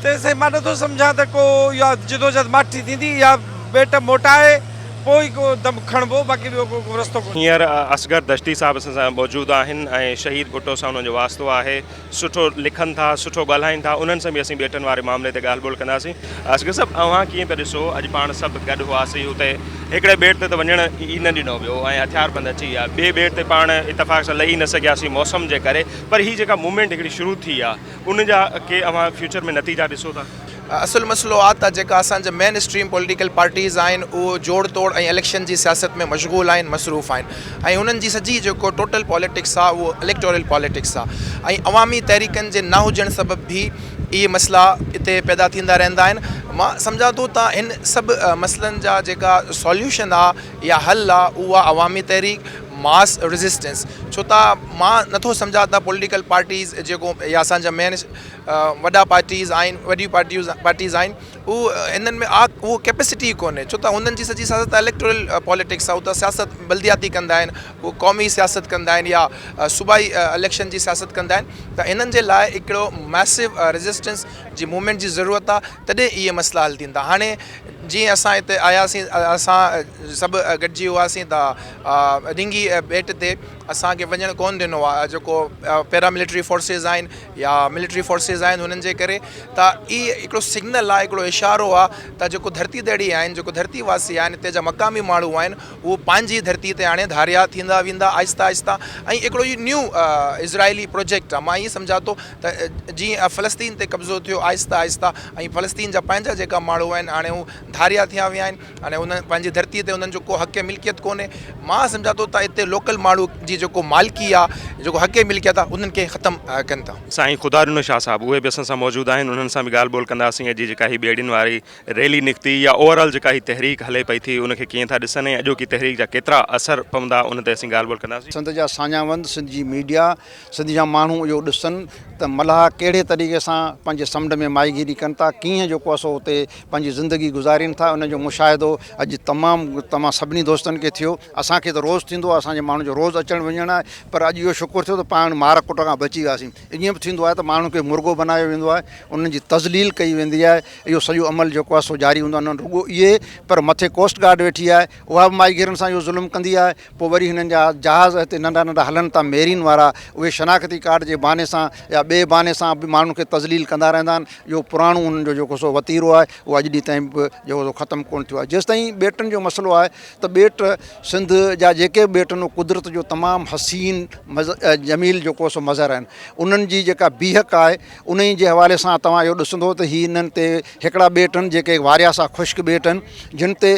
तेसिताईं मां नथो सम्झां त को इहा जिदोजहद माठी थींदी या बेट मोटाए पोइ को दम खणबो, बाक़ी ॿियो को रस्तो कोन्हे। हींअर असगर दश्ती साहिब असां सां मौजूदु आहिनि ऐं शहीद भुट्टो सां उन्हनि जो वास्तो आहे, सुठो लिखनि था, सुठो ॻाल्हाइनि था, उन्हनि सां बि असीं ॿेटनि वारे मामले ते ॻाल्हि ॿोल कंदासीं। असगर साहिबु, अव्हां कीअं पिया ॾिसो, अॼु पाण सभु गॾु हुआसीं हुते, हिकिड़े ॿेट ते त वञणु ई न ॾिनो वियो ऐं हथियारबंद अची विया, ॿिए ॿेट ते पाण इतफ़ाक़ सां लही न सघियासीं मौसम जे करे, पर हीअ जेका मूवमेंट हिकिड़ी शुरू थी आहे, उन जा के अव्हां फ्यूचर में नतीजा ॾिसो था? असुल मसलो आहे त जेका असांजा मेन स्ट्रीम पॉलिटिकल पार्टीज़ आहिनि उहो जोड़ तोड़ ऐं इलेक्शन जी सियासत में मशगूल आहिनि, मसरूफ़ आहिनि, ऐं उन्हनि जी सॼी जेको टोटल पॉलिटिक्स आहे उहो इलेक्टोरल पॉलिटिक्स आहे, ऐं अवामी तहरीकनि जे न हुजण सबबि बि इहे मसइला हिते पैदा थींदा रहंदा आहिनि। मां सम्झां थो त हिन सभु मसइलनि जा जेका सॉल्यूशन आहे या हल आहे उहा अवामी तहरीक, मास रेजिस्टेंस, छो त मां नथो सम्झां त पॉलिटिकल पार्टीज़ जेको या असांजा मेन वॾा पार्टीज़ आहिनि, वॾियूं पार्टीज़ आहिनि, उहो इन्हनि में उहो कैपेसिटी कोन्हे, छो त हुननि जी सॼी सियासत इलेक्टोरल पॉलिटिक्स आहे, उहो त सियासत बल्दियाती कंदा आहिनि, उहो क़ौमी सियासत कंदा आहिनि या सूबाई इलेक्शन जी सियासत कंदा आहिनि, त इन्हनि जे लाइ हिकिड़ो मैसिव रेजिस्टेंस जी मूवमेंट जी ज़रूरत आहे, तॾहिं इहे मसइला हल थींदा। हाणे जीअं असां हिते आयासीं, असां सभु गॾिजी हुआसीं त रिंगी बेट ते असांखे वञणु कोन ॾिनो आहे, जेको पैरामिलिट्री फोर्सिस आहिनि या मिलिट्री फोर्सिस आहिनि, हुननि जे करे त इहो हिकिड़ो सिग्नल आहे, हिकिड़ो इशारो आहे त जेको धरती दड़ी आहिनि, जेको धरती वासी आहिनि, हिते जा मक़ामी माण्हू आहिनि, उहो पंहिंजी धरती ते हाणे धारिया थींदा वेंदा आहिस्ता आहिस्ता, ऐं हिकिड़ो इहो न्यू इज़राइली प्रोजेक्ट आहे। मां ईअं सम्झां थो त जीअं फ़लस्तीन ते कब्ज़ो थियो आहिस्ता आहिस्ता, ऐं फ़लस्तीन जा पंहिंजा जेका माण्हू आहिनि हाणे उहे धारिया थिया विया आहिनि, हाणे उन पंहिंजी धरती ते उन्हनि जो को हक़ मिल्कियत कोन्हे। मां सम्झां थो त हिते लोकल माण्हू जी जेको मालिकी आहे, जेको हक़ मिल्कियत आहे, उन्हनि खे ख़तमु कनि था। साईं ख़ुदारुन शाह साहिबु उहे बि असां सां मौजूदु आहिनि, उन्हनि सां बि ॻाल्हि ॿोल कंदासीं। अॼु जेका ही ॿेड़ियुनि वारी रैली निकिती या ओवरऑल जेका ही तहरीक हले पई थी, उनखे कीअं था ॾिसनि ऐं अॼोकी तहरीक जा केतिरा असर पवंदा, उन ते असीं ॻाल्हि ॿोल कंदासीं। सिंध जा साञावंद, सिंध जी मीडिया, सिंध जा माण्हू इहो ॾिसनि त मलाह कहिड़े तरीक़े सां पंहिंजे समुंड में माहीगीरी कनि था, कीअं जेको आहे सो हुते पंहिंजी ज़िंदगी गुज़ारीनि था, उन जो मुशाहिदो अॼु तमामु सभिनी दोस्तनि खे थियो। असांखे त रोज़ु थींदो आहे, असांजे माण्हू जो रोज़ु अचणु वञणु आहे, पर अॼु इहो शुकुरु थियो त पाण मार कुट खां बची वियासीं। ईअं बि थींदो आहे त माण्हू खे मुर्गो बनायो वेंदो आहे, उन्हनि जी तज़लील कई वेंदी आहे, इहो सॼो अमल जेको आहे सो जारी हूंदो आहे। रुॻो इहे, पर मथे कोस्ट गार्ड वेठी आहे, उहा बि माहीगीरनि सां इहो ज़ुल्म कंदी आहे। पोइ वरी हिननि जा जहाज़ हिते नंढा नंढा हलनि था मेरीन वारा, उहे शनाख़ती कार्ड जे बहाने सां या ॿिए बहाने सां बि माण्हू खे तज़लील कंदा रहंदा आहिनि। इहो पुराणो उन्हनि जो जेको सो वतीरो आहे, उहो अॼु ॾींहं ताईं बि जेको सो ख़तमु कोन थियो आहे। जेसिताईं ॿेटनि जो मसइलो आहे त ॿेट सिंध जा जेके ॿेटनि, उहो कुदरत जो तमामु हसीन जमील जेको सो मज़र आहिनि। उन्हनि जी जेका बीहक आहे, उन जे हवाले सां तव्हां इहो ॾिसंदो त हीअ हिननि ते हिकिड़ा ॿेट आहिनि जेके वारिया सां ख़ुश्क ॿेट आहिनि, जिन ते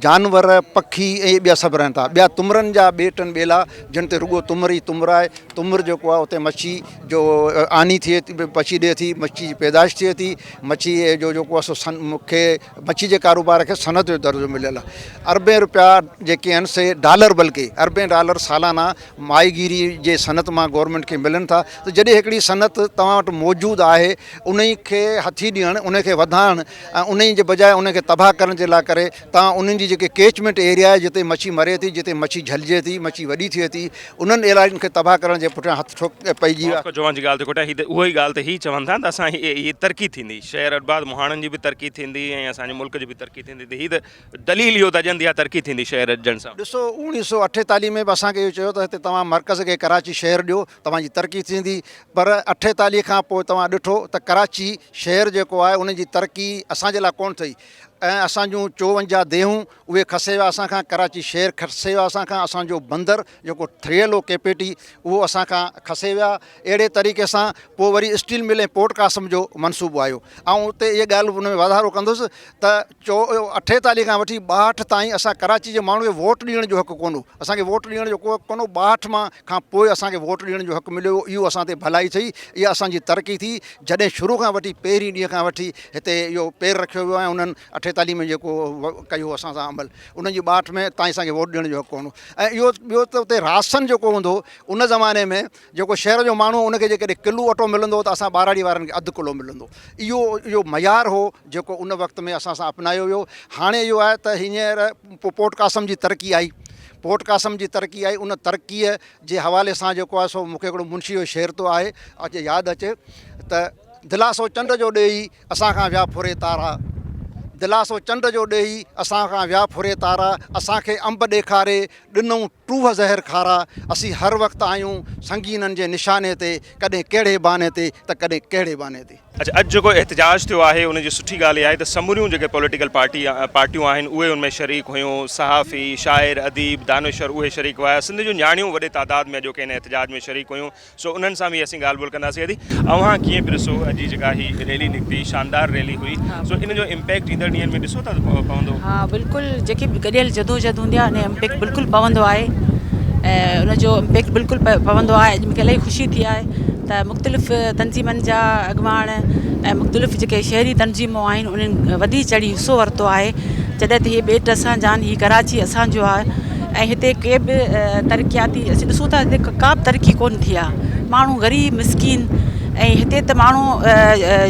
जानवर, पखी ऐं ॿिया सभु रहनि था। ॿिया तुमरनि जा ॿेट आहिनि ॿेला, जिन ते रुॻो तुमर ई तुमर आहे। तुमर जेको आहे उते मच्छी जो आनी थिए थी, मच्छी ॾिए थी, मच्छी जी पैदाइश थिए थी। मच्छी जो जेको आहे सो मूंखे मच्छी जे कारोबार खे सनत जो दर्जो मिलियल आहे। अरबे रुपया जेके आहिनि से डॉलर, बल्कि अरबे डॉलर सालाना माहीगीरी जे सनत मां गवर्नमेंट खे मिलनि था। त जॾहिं हिकिड़ी सनत तव्हां वटि मौजूदु आहे, उन खे हथी ॾियणु, उन खे वधाइणु ऐं उन जे बजाए उन खे तबाह करण जे लाइ करे तव्हां उन्हनि जी जेके कैचमेंट एरिया आहे, जिते मच्छी मरे थी, जिते मच्छी झलिजे थी, मच्छी वॾी थिए थी, उन्हनि इलाइक़नि खे तबाह करण जे पुठियां हथु ठोक पइजी वियो आहे। जवान जी ॻाल्हि ते कोटा उहा ई ॻाल्हि त ही चवनि था त असां हीअ तरक़ी थींदी, शहर अरबाद मुहाणनि जी बि तरक़ी थींदी ऐं असांजे मुल्क जी बि तरक़ी थींदी, त हीअ त दलील इहो त अजंदी आहे तरक़ी थींदी शहर अचण सां। ॾिसो, 1948 में बि असांखे इहो चयो त हिते तव्हां मर्कज़ खे कराची शहर ॾियो, तव्हांजी तरक़ी थींदी। पर 48 खां पोइ तव्हां ॾिठो त कराची शहर जेको आहे, उन जी तरक़ी असांजे लाइ कोन थी, ऐं असां जूं 54 देहूं उहे खसे विया असांखां, कराची शहर खसे वियो असांखां, असांजो बंदर जेको थ्रियलो केपेटी उहो असांखां खसे विया। अहिड़े तरीक़े सां पोइ वरी स्टील मिल ऐं पोर्ट कासम जो मनसूबो आयो, ऐं उते इहा ॻाल्हि उन में वाधारो कंदुसि त 48 खां वठी 62 ताईं असां कराची जे माण्हू खे वोट ॾियण जो हक़ु कोन्हो, असांखे वोट ॾियण जो कोन्हो। 62 खां पोइ असांखे वोट ॾियण जो हक़ु मिलियो, इहो असां ते भलाई थी, इहा असांजी तरक़ी थी। जॾहिं शुरू खां वठी पहिरीं ॾींहं खां वठी हिते इहो पेर रखियो वियो आहे उन्हनि 1946 में जेको कयो असां सां अमल, उन जी ॿाट में तव्हां असांखे वोट ॾियण जो हक़ु कोन्हो। ऐं इहो ॿियो त उते राशन जेको हूंदो उन ज़माने में जेको शहर जो माण्हू उनखे जेकॾहिं किलो अटो मिलंदो त असां ॿाराड़ी वारनि खे अधु किलो मिलंदो। इहो मयार हो जेको उन वक़्त में असां सां अपनायो वियो। हाणे इहो आहे त हींअर पोर्ट कासम जी तरक़ी आई, पोर्ट कासम जी तरक़ी आई, उन तरक़ीअ जे हवाले सां जेको आहे सो मूंखे हिकिड़ो मुंशी जो शेर थो आहे अॼु यादि अचे त दिलासो चंड जो ॾेई असां खां विया फुरे तारा, दिलासो चंड जो ॾेई असां खां विया फुरे तारा, असांखे अंब ॾेखारे ॾिनऊं टूह ज़हर खारा, असीं हर वक़्तु आहियूं संगीननि जे निशाने ते, कॾहिं कहिड़े बहाने ते त कॾहिं कहिड़े बहाने ते। अच्छा, अॼु जेको एहतजाज थियो आहे उनजी सुठी ॻाल्हि आहे त समूरियूं जेके पॉलिटिकल पार्टियूं आहिनि उहे उनमें शरीक हुयूं, सहाफ़ी, शाइर, अदीब, दानिशर उहे शरीक हुआ, सिंध जूं न्याणियूं वॾे तादाद में अॼोके हिन एहतजाज में शरीक हुयूं। सो उन्हनि सां बि असीं ॻाल्हि ॿोल कंदासीं। अदी अव्हां कीअं बि ॾिसो अॼु जेका हीअ रैली निकिती, शानदार रैली हुई, सो इन जो इम्पैक्ट ईंदड़ ॾींहंनि में ॾिसो था पवंदो? हा बिल्कुलु, जेकी बि गॾियल जदोजहद हूंदी आहे उन इम्पैक्ट बिल्कुलु पवंदो आहे ऐं उनजो इम्पैक्ट बिल्कुलु पवंदो आहे। अॼु मूंखे इलाही ख़ुशी थी आहे त मुख़्तलिफ़ तंज़ीमनि जा अॻुवाण ऐं मुख़्तलिफ़ जेके शहरी तंज़ीमूं आहिनि उन्हनि वधी चढ़ी हिसो वरितो आहे। जॾहिं त हीअ ॿेट असांजा आहिनि, हीअ कराची असांजो आहे ऐं हिते के बि तरक़ियाती असीं ॾिसूं था हिते का बि तरक़ी कोन्ह थी आहे। माण्हू ग़रीब मिसकीन ऐं हिते त माण्हू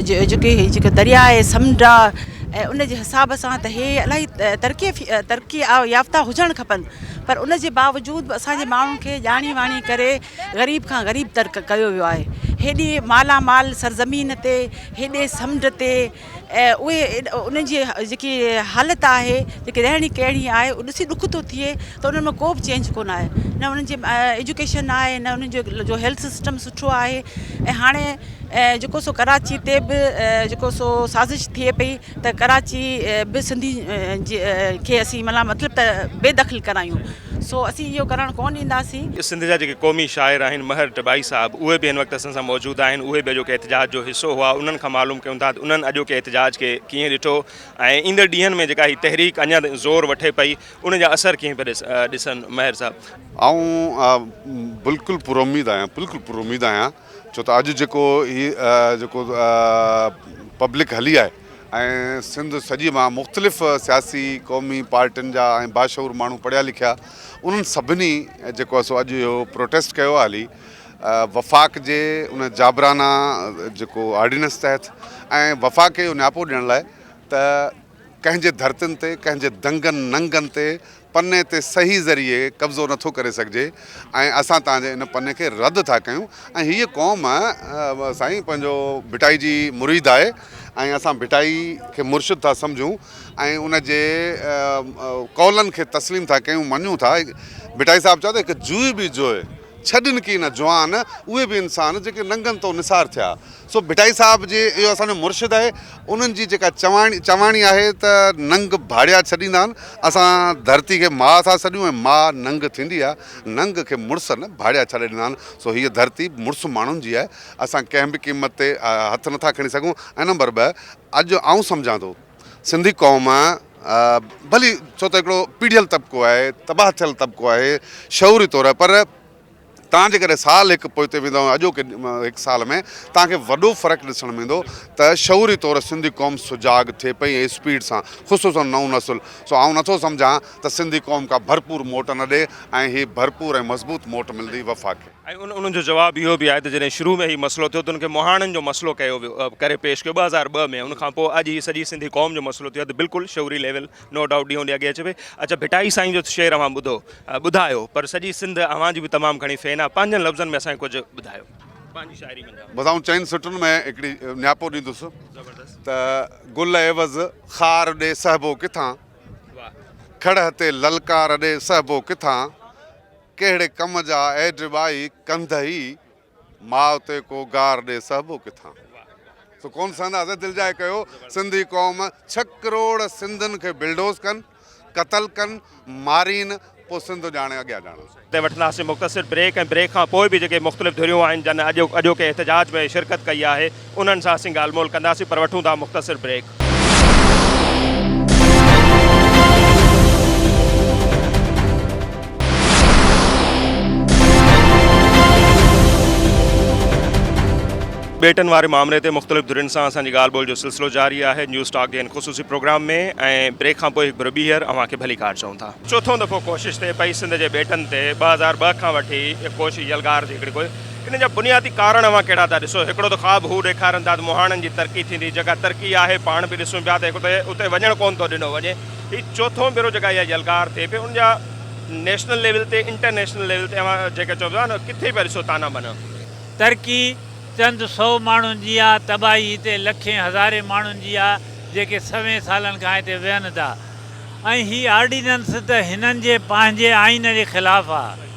जेके दरिया आहे, समुंड आहे ऐं उन जे हिसाब सां त हे इलाही तरक़ी याफ़्ता हुजणु खपनि, पर उन जे बावजूद बि असांजे माण्हुनि खे ॼाणी वाणी करे ग़रीब खां ग़रीब तर्क कयो वियो आहे। हेॾे मालामाल सरज़मीन ते, हेॾे समुंड ते ऐं उहे उन जी जेकी हालति आहे, जेकी रहणी कहिड़ी आहे, उहो ॾिसी ॾुख थो थिए त उन्हनि में को बि चेंज कोन आहे, न उन्हनि जे एजुकेशन आहे, न उन्हनि जो हेल्थ सिस्टम सुठो आहे। ऐं हाणे जेको सो कराची ते बि जेको सो साज़िश थिए पई त कराची बि सिंधी खे असीं मतिलबु त बेदख़ल करायूं, सो असीं इहो करणु कोन ॾींदासीं। सिंध जा जेके क़ौमी शाइर आहिनि महर टबाई साहब, उहे बि हिन वक़्तु असां सां मौजूदु आहिनि, उहे बि अॼोके एहतजाज जो हिसो हुआ। उन्हनि खां मालूम कयूं था त उन्हनि अॼोके एहतजाज खे कीअं ॾिठो ऐं ईंदड़ ॾींहंनि में जेका हीअ तहरीक अञा ज़ोर वठे पई उन जा असर कीअं पिया ॾिसनि। महर साहब, बिल्कुलु पुरुमीद आहियां छो त अॼु जेको पब्लिक हली आहे ऐं सिंध सॼी मां मुख़्तलिफ़ सियासी क़ौमी पार्टियुनि जा ऐं बाशऊर माण्हू पढ़िया लिखिया, उन्हनि सभिनी जेको आहे सो अॼु इहो प्रोटेस्ट कयो आहे हली वफ़ाक़ जे उन जाबराना जेको ऑर्डिनेंस तहत ऐं वफ़ाक़ खे इहो न्यापो ॾियण लाइ त कंहिंजे धरतियुनि ते, कंहिंजे दंगनि नंगनि ते पने ते सही ज़रिए कब्ज़ो नथो करे सघिजे ऐं असां तव्हांजे इन पने खे रद्द था कयूं। ऐं हीअ क़ौम साईं पंहिंजो भिटाई जी मुरीद आहे ऐं असां भिटाई खे मुर्शिद था सम्झूं ऐं उन जे कौलनि खे तस्लीम था कयूं, मञूं था। भिटाई साहिबु चओ त हिकु जुई बि जोए छॾनि की न जवान, उहे बि इंसान जेके नंगनि तो निसार थिया। सो भिटाई साहिब जे इहो असांजो मुर्शिद आहे, उन्हनि जी जेका चवाणी आहे त नंग भाड़िया छॾींदा आहिनि, असां धरती खे माउ था सॾियूं ऐं माउ नंग थींदी आहे, नंग खे मुड़ुस न भाड़िया छॾे ॾींदा आहिनि। सो हीअ धरती मुड़ुस माण्हुनि जी आहे, असां कंहिं बि क़ीमत ते हथु नथा खणी सघूं। ऐं नंबर ॿ, अॼु आउं सम्झां थो सिंधी क़ौम भली छो त हिकिड़ो पीढ़ियल तबिको आहे, तबाह थियल तबिको आहे शऊरी तौरु, पर तव्हां जे करे साल हिकु पोइ ते वेंदव अॼोके हिकु साल में तव्हांखे वॾो फ़र्क़ु ॾिसणु में ईंदो त शऊरी तौरु सिंधी क़ौम सुजाग थिए पई ऐं स्पीड सां, ख़ुसूसन नओं नसुल। सो आउं नथो सम्झां त सिंधी क़ौम का भरपूर मोट न ॾे ऐं हीअ भरपूर ऐं मज़बूत मोट मिलंदी वफ़ा खे। ऐं उन्हनि जो जवाबु इहो बि आहे त जॾहिं शुरू में ही मसइलो थियो त उनखे मोहाणनि जो मसइलो कयो वियो, करे पेश कयो 2002 में, उनखां पोइ अॼु हीअ सॼी सिंधी क़ौम जो मसइलो थियो त बिल्कुलु शऊरी लेवल नो डाउट ॾींहों ॾींहुं अॻे अचे पई। अच्छा, भिटाई साईं जो शेर अवां ॿुधायो, पर सॼी सिंध अवां जी बि तमामु घणी फ़ैन आहे, पंहिंजनि लफ़्ज़नि में असांखे कुझु ॿुधायो पंहिंजी शाइरी में। ॿुधाऊं चइनि सुठुनि में हिकिड़ी न्यापो ॾींदुसि त गुल एवज़ खार ॾे सहबो किथां, खड़ ते ललकार ॾे सहबो किथां, कहिड़े कम जा ऐड बाई कंध ई माउ ते को गार ॾे सहबो किथां। सो कोन सहंदासीं, दिलि जाए कयो, सिंधी क़ौम 6 करोड़ सिंधियुनि खे बिल्डोज़ कनि, क़तल कनि, मारीनि, पोइ सिंध ॼाणे अॻियां ॼाणे। ते वठंदासीं मुख़्तसिर ब्रेक ऐं ब्रेक खां पोइ बि जेके मुख़्तलिफ़ धुरियूं आहिनि जन अॼोके एहतजाज में शिरकत कई आहे उन्हनि सां असीं ॻाल्हि ॿोल कंदासीं, पर वठूं था मुख़्तसिर ब्रेक। बेटनि वारे मामले ते मुख़्तलिफ़ धुरियुनि सां असांजी ॻाल्हि ॿोल जो सिलसिलो जारी आहे न्यूज़ टॉक जे हिन ख़ुसूसी प्रोग्राम में ऐं ब्रेक खां पोइ हिकु ॿीहर अव्हांखे भली कार चऊं था। चोथों दफ़ो कोशिशि थिए पई सिंध जे बेटनि ते 2002 खां वठी कोशिश यलगार जी हिकिड़ी कोई इन जा बुनियादी कारण अव्हां कहिड़ा था ॾिसो? हिकिड़ो त ख़्वाबु हू ॾेखारनि था त मुहाणनि जी तरक़ी थींदी, जेका तरक़ी आहे पाण बि ॾिसूं पिया त उते वञणु कोन थो ॾिनो वञे। हीउ चोथों भेरो जेका इहा यलगार थिए पई उनजा नेशनल लेवल ते इंटरनेशनल लेवल ते अव्हां जेके चओ पिया न किथे पिया ॾिसो ताना बना तरक़ी चंद 100 माण्हुनि जी आहे, तबाही हिते लखे हज़ारे माण्हुनि जी आहे जेके 100 सालनि खां हिते वेहनि था। ऐं हीअ ऑर्डिनेंस त हिननि जे पंहिंजे आइन जे ख़िलाफ़ु आहे।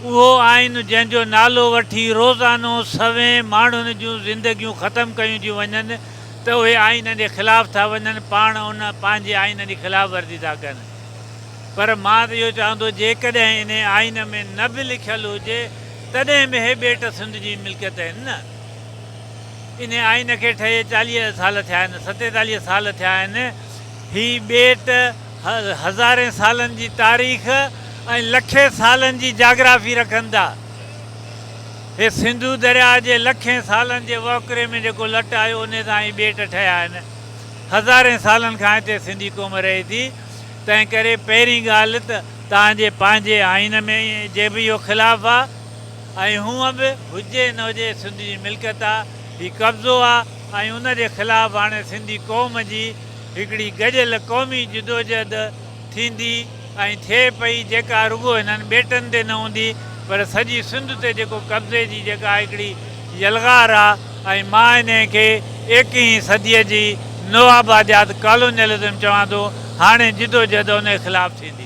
उहो आइन जंहिंजो नालो वठी रोज़ानो 100 माण्हुनि जूं ज़िंदगियूं ख़तमु कयूं थियूं वञनि त उहे आइन जे ख़िलाफ़ु था वञनि, पाण उन पंहिंजे आइन जी ख़िलाफ़ वर्ज़ी था कनि। पर मां त इहो चवंदो जेकॾहिं इन आइन में न बि लिखियलु हुजे तॾहिं बि हे ॿेट सिंध जी मिल्कियत आहिनि न। इन आइन खे ठहे 40 साल थिया आहिनि, 47 साल थिया आहिनि। हीउ ॿेट हज़ारे सालनि जी तारीख़ ऐं लखे सालनि जी जाग्राफी रखनि था। हे सिंधू दरिया जे लखे सालनि जे वहुकिरे में जेको लट आयो उन सां ई ॿेट ठहिया आहिनि। हज़ारे सालनि खां हिते सिंधी क़ौम रहे थी। तंहिं करे पहिरीं ॻाल्हि त तव्हांजे पंहिंजे आइन में जे बि इहो ख़िलाफ़ु आहे ऐं हूअं बि हुजे न हुजे सिंध जी मिल्कियत आहे, हीउ कब्ज़ो आहे। ऐं उनजे ख़िलाफ़ु हाणे सिंधी क़ौम जी हिकिड़ी गॾियल क़ौमी जिदोजहद थींदी ऐं थिए पई, जेका रुॻो हिननि ॿेटनि ते न हूंदी पर सॼी सिंध ते जेको कब्ज़े जी जेका हिकिड़ी यलगार आहे। ऐं मां इन खे 21वीं सदीअ जी नवाबादियात कॉलोनियलिज़म चवां थो। हाणे जिदोजहद उन जे ख़िलाफ़ु थींदी।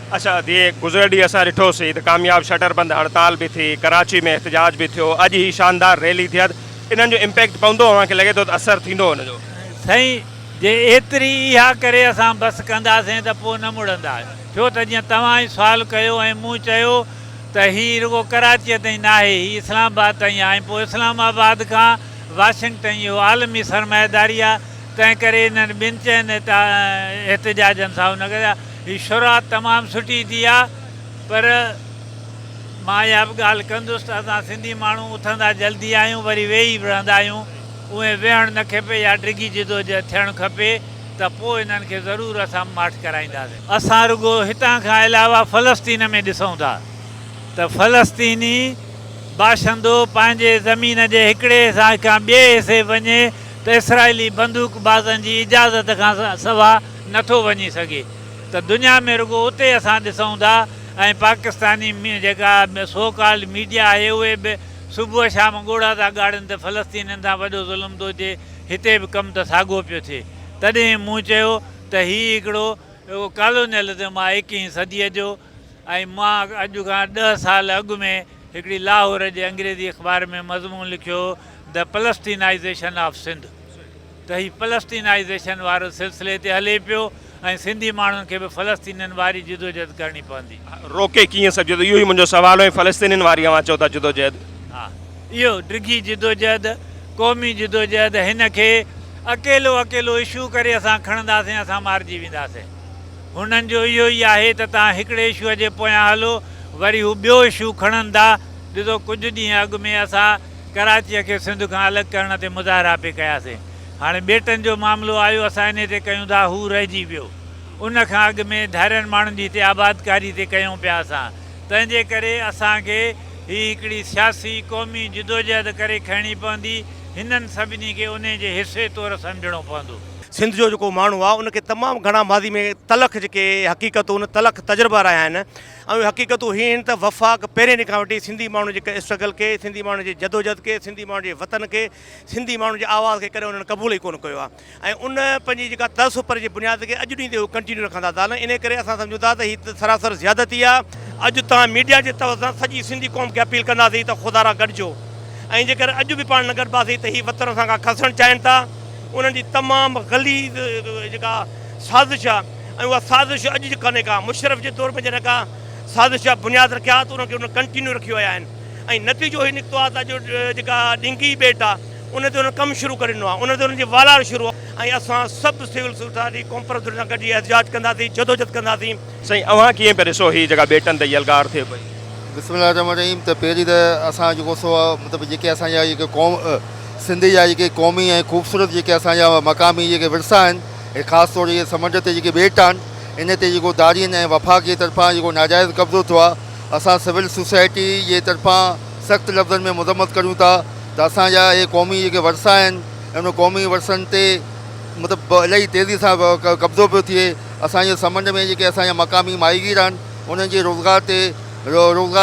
अच्छा, ये गुज़िरियल ॾींहुं असां ॾिठोसीं त कामयाब शटरबंद हड़ताल बि थी, कराची में एहतजाज बि थियो, अॼु ही शानदार रैली थियत, इन्हनि जो इम्पैक्ट पवंदो? अव्हांखे लॻे थो त असरु थींदो हुनजो? साईं, जे एतिरी इहा करे असां बसि कंदासीं त पोइ न मुड़ंदा। छो त जीअं तव्हां ई सुवालु कयो ऐं मूं चयो त हीअ रुॻो कराचीअ ताईं न आहे, हीअ इस्लामाबाद ताईं आहे। पोइ इस्लामाबाद खां वाशिंगटन इहो आलमी सरमाएदारी आहे। तंहिं करे इन्हनि ॿिनि चइनि एहतजाजनि सां हुन करे हीअ शुरूआत तमामु सुठी थी आहे। पर मां इहा बि ॻाल्हि कंदुसि त असां सिंधी माण्हू उथंदा जल्दी आहियूं, वरी वेही बि रहंदा आहियूं। उहे वेहणु न खपे या डिघी जिदोजहद थियणु खपे त पोइ इन्हनि खे ज़रूरु असां माठ कराईंदासीं। असां रुॻो हितां खां अलावा फ़लस्तीन में ॾिसूं था त फ़लस्तीनी बाशिंदो पंहिंजे ज़मीन जे हिकिड़े हिसे खां ॿिए हिसे वञे त इसराइली बंदूकबाज़नि जी इजाज़त खां सवा नथो वञी सघे। त दुनिया में रुॻो उते असां ॾिसूं था। ऐं पाकिस्तानी जेका सो कॉल्ड मीडिया आहे उहे बि सुबुह शाम ॻोड़ा था ॻाड़नि त फ़लस्तीननि सां वॾो ज़ुल्म थो थिए, हिते बि कमु त साॻियो पियो थिए। तॾहिं मूं चयो त हीउ हिकिड़ो कॉलोनियलिज़म आहे 21वीं सदीअ जो। ऐं मां अॼु खां 10 साल अॻु में हिकिड़ी लाहौर जे अंग्रेज़ी अख़बार में मज़मून लिखियो द पलस्तीनाइज़ेशन ऑफ सिंध। त हीउ पलस्तीनाइज़ेशन वारो सिलसिले ते हले पियो ऐं सिंधी माण्हुनि खे बि फ़लस्तीननि वारी जिदोजहद करणी पवंदी। रोके कीअं सघिजे थो? इहो ई मुंहिंजो सुवालु आहे। फ़लस्तीननि वारी अव्हां चओ था जिदोजहद? हा, इहो डिघी जिदोजहद, क़ौमी जिदोजहद, हिन खे अकेलो इशू करे असां खणंदासीं असां मारिजी वेंदासीं। हुननि जो इहो ई आहे त तव्हां हिकिड़े इशूअ जे पोयां हलो, वरी हू ॿियो इशू खणनि था। ॾिसो कुझु ॾींहं अॻु में असां कराचीअ खे सिंध खां अलॻि करण ते मुज़ाहिरा पे कयासीं। हाणे ॿेटनि जो मामिलो आयो, असां इन ते कयूं था, हू रहिजी वियो। उन खां अॻु में धारियनि माण्हुनि जी हिते आबादकारी ते कयूं पिया असां। तंहिंजे करे असांखे हीअ हिकिड़ी सियासी क़ौमी जिदोजहद करे खणणी पवंदी। हिननि सभिनी खे उन जे हिसे तौरु सम्झणो पवंदो। सिंध जो जेको माण्हू आहे उनखे तमामु घणा माज़ी में तलख़ जेके हक़ीक़तूं उन तलख़ तजुर्बा रहिया आहिनि। ऐं हक़ीक़तूं हीअ आहिनि त वफ़ाक़ पहिरें ॾींहं खां वठी सिंधी माण्हू जेके स्ट्रगल खे, सिंधी माण्हू जे जदोजहद खे, सिंधी माण्हू जे वतन खे, सिंधी माण्हू जे आवाज़ खे करे उन्हनि क़बूल ई कोन कयो आहे। ऐं उन पंहिंजी जेका तसुपर जी बुनियाद खे अॼु ॾींहं ते उहे कंटिन्यू रखंदा था हलनि। इन करे असां सम्झूं था त हीअ सरासर ज़्यादती आहे। अॼु तव्हां मीडिया जे तौर सां सॼी सिंधी क़ौम खे अपील कंदासीं त ख़ुदा गॾिजो। ऐं जेकर अॼु बि पाण न गॾिबासीं त हीअ वतन असां खां खसणु चाहिनि था। उन्हनि जी तमामु गलीज़ जेका साज़िश आहे, ऐं उहा साज़िश अॼु जी कोन्हे का, मुशरफ जे तौर में जॾहिं का साज़िश जा बुनियादु रखिया त उनखे उन कंटिन्यू रखी विया आहिनि। ऐं नतीजो हीउ निकितो आहे त अॼु जेका ढिंगी ॿेट आहे उन ते उन कमु शुरू करे ॾिनो आहे, उन ते उन्हनि जी वालार शुरू आहे। ऐं असां सभु सिविल सोसाइटी कॉम्परेटिव सां गॾु एहतजाज कंदासीं, जदोजहद कंदासीं। साईं, अव्हां कीअं पिया ॾिसो हीअ जेका ॿेटनि ते यलगार थिए पई? बिस्मिल्लाह रहमान रहीम। त पहिरीं त असां जेको सो मतिलबु जेके असांजा जेके सिंधी जा जेके क़ौमी ऐं ख़ूबसूरत जेके असांजा मक़ामी जेके विरसा आहिनि, ख़ासि तौर इहे समुंड ते जेके ॿेट आहिनि, इन ते जेको दारियुनि ऐं वफ़ाक़ जे तरफ़ां जेको नाजाइज़ कब्ज़ो थियो आहे, असां सिविल सोसाइटी जे तरफ़ां सख़्तु लफ़्ज़नि में मुज़म्मत करूं था त असांजा इहे क़ौमी जेके वरसा आहिनि, उन क़ौमी वरसनि ते मतिलबु इलाही तेज़ी सां कब्ज़ो पियो थिए। असांजे समुंड में जेके असांजा मक़ामी माहीगीर आहिनि, उन्हनि जे रोज़गार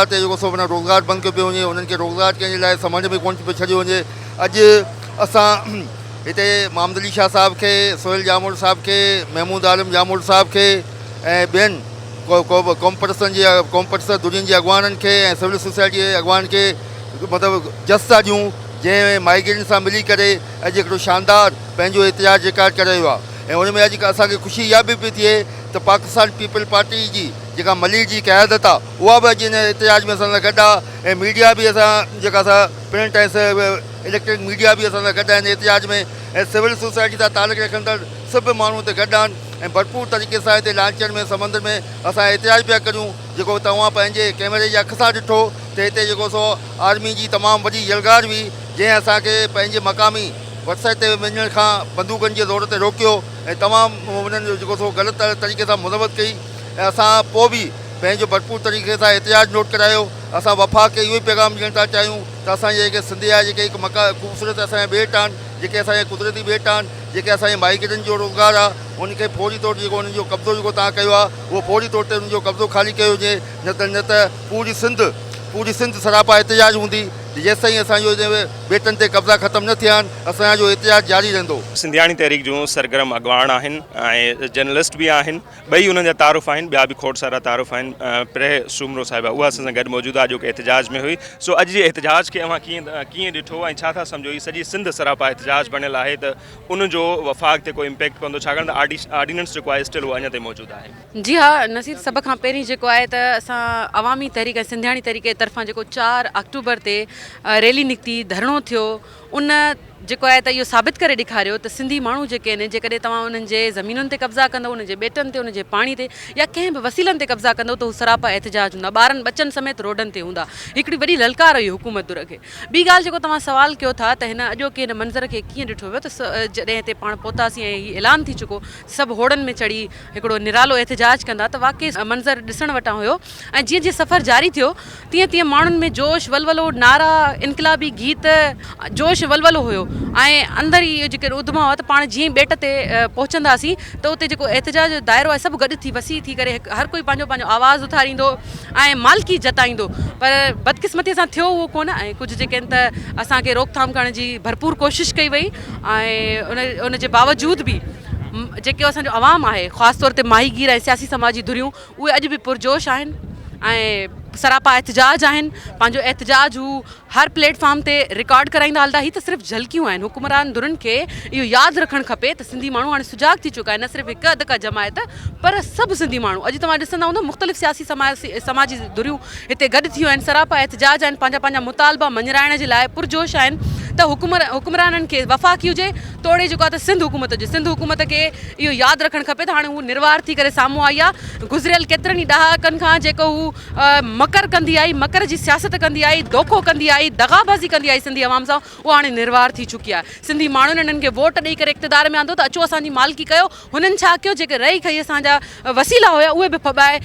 ते जेको सो माना रोज़गार बंदि कयो पियो वञे, उन्हनि खे रोज़गार कंहिंजे लाइ समुंड में कोन पियो छॾियो वञे। अॼु असां हिते मोहम्मद अली शाह साहिब खे, सोहेल जामोद साहिब खे, महमूद आलम जामोद साहिब खे ऐं ॿियनि कॉम्पटिशन दुनिया जे अॻवाननि खे ऐं सिविल सोसाइटी जे अॻवान खे मतिलबु जस था ॾियूं, जंहिं माइग्रेन सां मिली करे अॼु हिकिड़ो शानदार पंहिंजो इतिहास रिकॉर्ड करायो आहे। ऐं उन में अॼु असांखे ख़ुशी इहा बि पई थिए त पाकिस्तान पीपल पार्टी जी जेका मलिक जी क़यादत आहे, उहा बि अॼु हिन इतिहास में असां सां गॾु आहे। ऐं मीडिया बि असां जेका असां प्रिंट ऐं इलेक्ट्रॉनिक मीडिया बि असां सां गॾु आहिनि इतिहास में, ऐं सिविल सोसाइटी सां तालुक़ रखंदड़ सभु माण्हू हिते गॾु आहिनि। ऐं भरपूर तरीक़े सां हिते लांचन में समुंड में असां एहतिजाज पिया करियूं। जेको तव्हां पंहिंजे कैमरे जे अख सां ॾिठो त हिते जेको सो आर्मी जी तमामु वॾी यलगार हुई, जंहिं असांखे पंहिंजे मक़ामी वरसाइट ते वञण खां बंदूकनि जे ज़ोर ते रोकियो ऐं तमामु उन्हनि जो जेको सो ग़लति तरीक़े सां मुज़म्मत कई। ऐं असां पोइ बि पंहिंजो भरपूर तरीक़े सां एहतिजाज नोट करायो। असां वफ़ा खे इहो ई पैगाम ॾियणु था चाहियूं त असांजे जेके सिंधी आहे, जेके हिकु ख़ूबसूरत असांजा ॿेट आहिनि, जेके असांजे कुदरती ॿेट आहिनि, जेके असांजे माइग्रेन जो रोज़गारु आहे, उनखे फौरी तौर जेको उन्हनि जो कब्ज़ो जेको तव्हां कयो आहे, उहो फौरी तौर ते उनजो कब्ज़ो ख़ाली कयो हुजे, न त पूरी सिंध सरापा एहतिजाज हूंदी। जेसि ताईं असांजो ॿेटनि ते कब्ज़ा ख़तमु न थिया आहिनि, असांजो एहतिजाज जारी रहंदो। सिंधियाणी तहरीक जूं सरगर्म अॻवान आहिनि ऐं जर्नलिस्ट बि आहिनि, ॿई उन्हनि जा तारुफ़ आहिनि, ॿिया बि खोड़ सारा तारुफ़ आहिनि। प्रे सूमरो साहिबा उहा असां सां गॾु मौजूदु आहे जेको एहतिजाज में हुई। सो अॼु जे एहतिजाज खे अव्हां कीअं ॾिठो ऐं छा था सम्झो? ही सॼी सिंध सरापा एहतिजाज बणियल आहे त उनजो वफ़ाक़ ते कोई इम्पैक्ट पवंदो, छाकाणि त ऑर्डिनेंस जेको आहे स्टिल उहो अञा ताईं मौजूदु आहे? जी हा नसीर, सभ खां पहिरीं जेको आहे त असां अवामी तहरीक ऐं सिंधियाणी तहरीक जे तरफ़ां जेको 4 अक्टूबर ते रैली निकिती, धरणो थियो, उन जेको आहे त इहो साबित करे ॾेखारियो त सिंधी माण्हू जेके आहिनि, जेकॾहिं तव्हां उन्हनि जे ज़मीनुनि ते कब्ज़ा कंदो, उन्हनि जे ॿेटनि ते, उन्हनि जे पाणी ते या कंहिं बि वसीलनि ते कब्ज़ा कंदो त हू सरापा एहतिजाज हूंदा, ॿारनि बचनि समेत रोडनि ते हूंदा। हिकिड़ी वॾी ललकार हुई हुकूमत दुर खे। ॿी ॻाल्हि जेको तव्हां सवाल कयो था त हिन अॼोके हिन मंज़र खे कीअं ॾिठो वियो, त जॾहिं हिते पाण पहुतासीं ऐं हीउ ऐलान थी चुको सभु होड़नि में चढ़ी हिकिड़ो निरालो एहतिजाज कंदा, त वाक़ई मंज़र ॾिसण वटां हुयो। ऐं जीअं जीअं सफ़र जारी थियो तीअं तीअं माण्हुनि में जोश वलवलो, नारा, इनकलाबी गीत, जोश वलवलो हुयो। ऐं अंदरि इहो जेके उद्दमा हुआ त पाण जीअं ॿेट ते पहुचंदासीं त उते जेको एहतिजाज जो दाइरो आहे सभु गॾु थी वसी थी करे हर कोई पंहिंजो पंहिंजो आवाज़ु उथारींदो ऐं मालिकी जताईंदो। पर बदकिस्मतीअ सां थियो उहो कोन, ऐं कुझु जेके आहिनि त असांखे रोकथाम करण जी भरपूर कोशिशि कई वई। ऐं उन जे बावजूद बि जेके असांजो आवाम आहे, ख़ासि तौर ते माहीगीर ऐं सियासी समाजी धुरियूं, उहे अॼु बि पुरजोश आहिनि ऐं सरापा एहतिजाज आहिनि। पंहिंजो एहतिजाज हू हर प्लेटफॉर्म ते रिकॉर्ड कराईंदा हलंदा। ही त सिर्फ़ु झलकियूं आहिनि। हुकुमरान धुरनि खे इहो यादि रखणु खपे त सिंधी माण्हू हाणे सुजाग थी चुका आहिनि, न सिर्फ़ु हिकु अधु का जमायत पर सभु सिंधी माण्हू। अॼु तव्हां ॾिसंदा हूंदो मुख़्तलिफ़ सियासी समाजी धुरियूं हिते गॾु थियूं आहिनि, सरापा एहतिजाज आहिनि, पंहिंजा पंहिंजा मुतालबा मंझराइण जे लाइ पुरजोश आहिनि। त हुकुमराननि खे वफ़ाक़ी हुजे तोड़े जेको आहे त सिंध हुकूमत हुजे, सिंध हुकूमत खे इहो यादि रखणु खपे त हाणे हू निर्वार थी करे साम्हूं आई आहे। गुज़िरियल केतिरनि ई ॾहाकनि खां जेको हू मकर कंदी आई, मकर जी सियासत कंदी आई, धोखो कंदी आई, दगाबाज़ी कंदी आई सिंधी अवाम सां, उहा हाणे निर्वार थी चुकी आहे। सिंधी माण्हुनि हिननि खे वोट ॾेई करे इक़्तिदार में आंदो त अचो असांजी मालिकी कयो। हुननि छा कयो? जेके रही खई असांजा वसीला हुया उहे बि फॿाए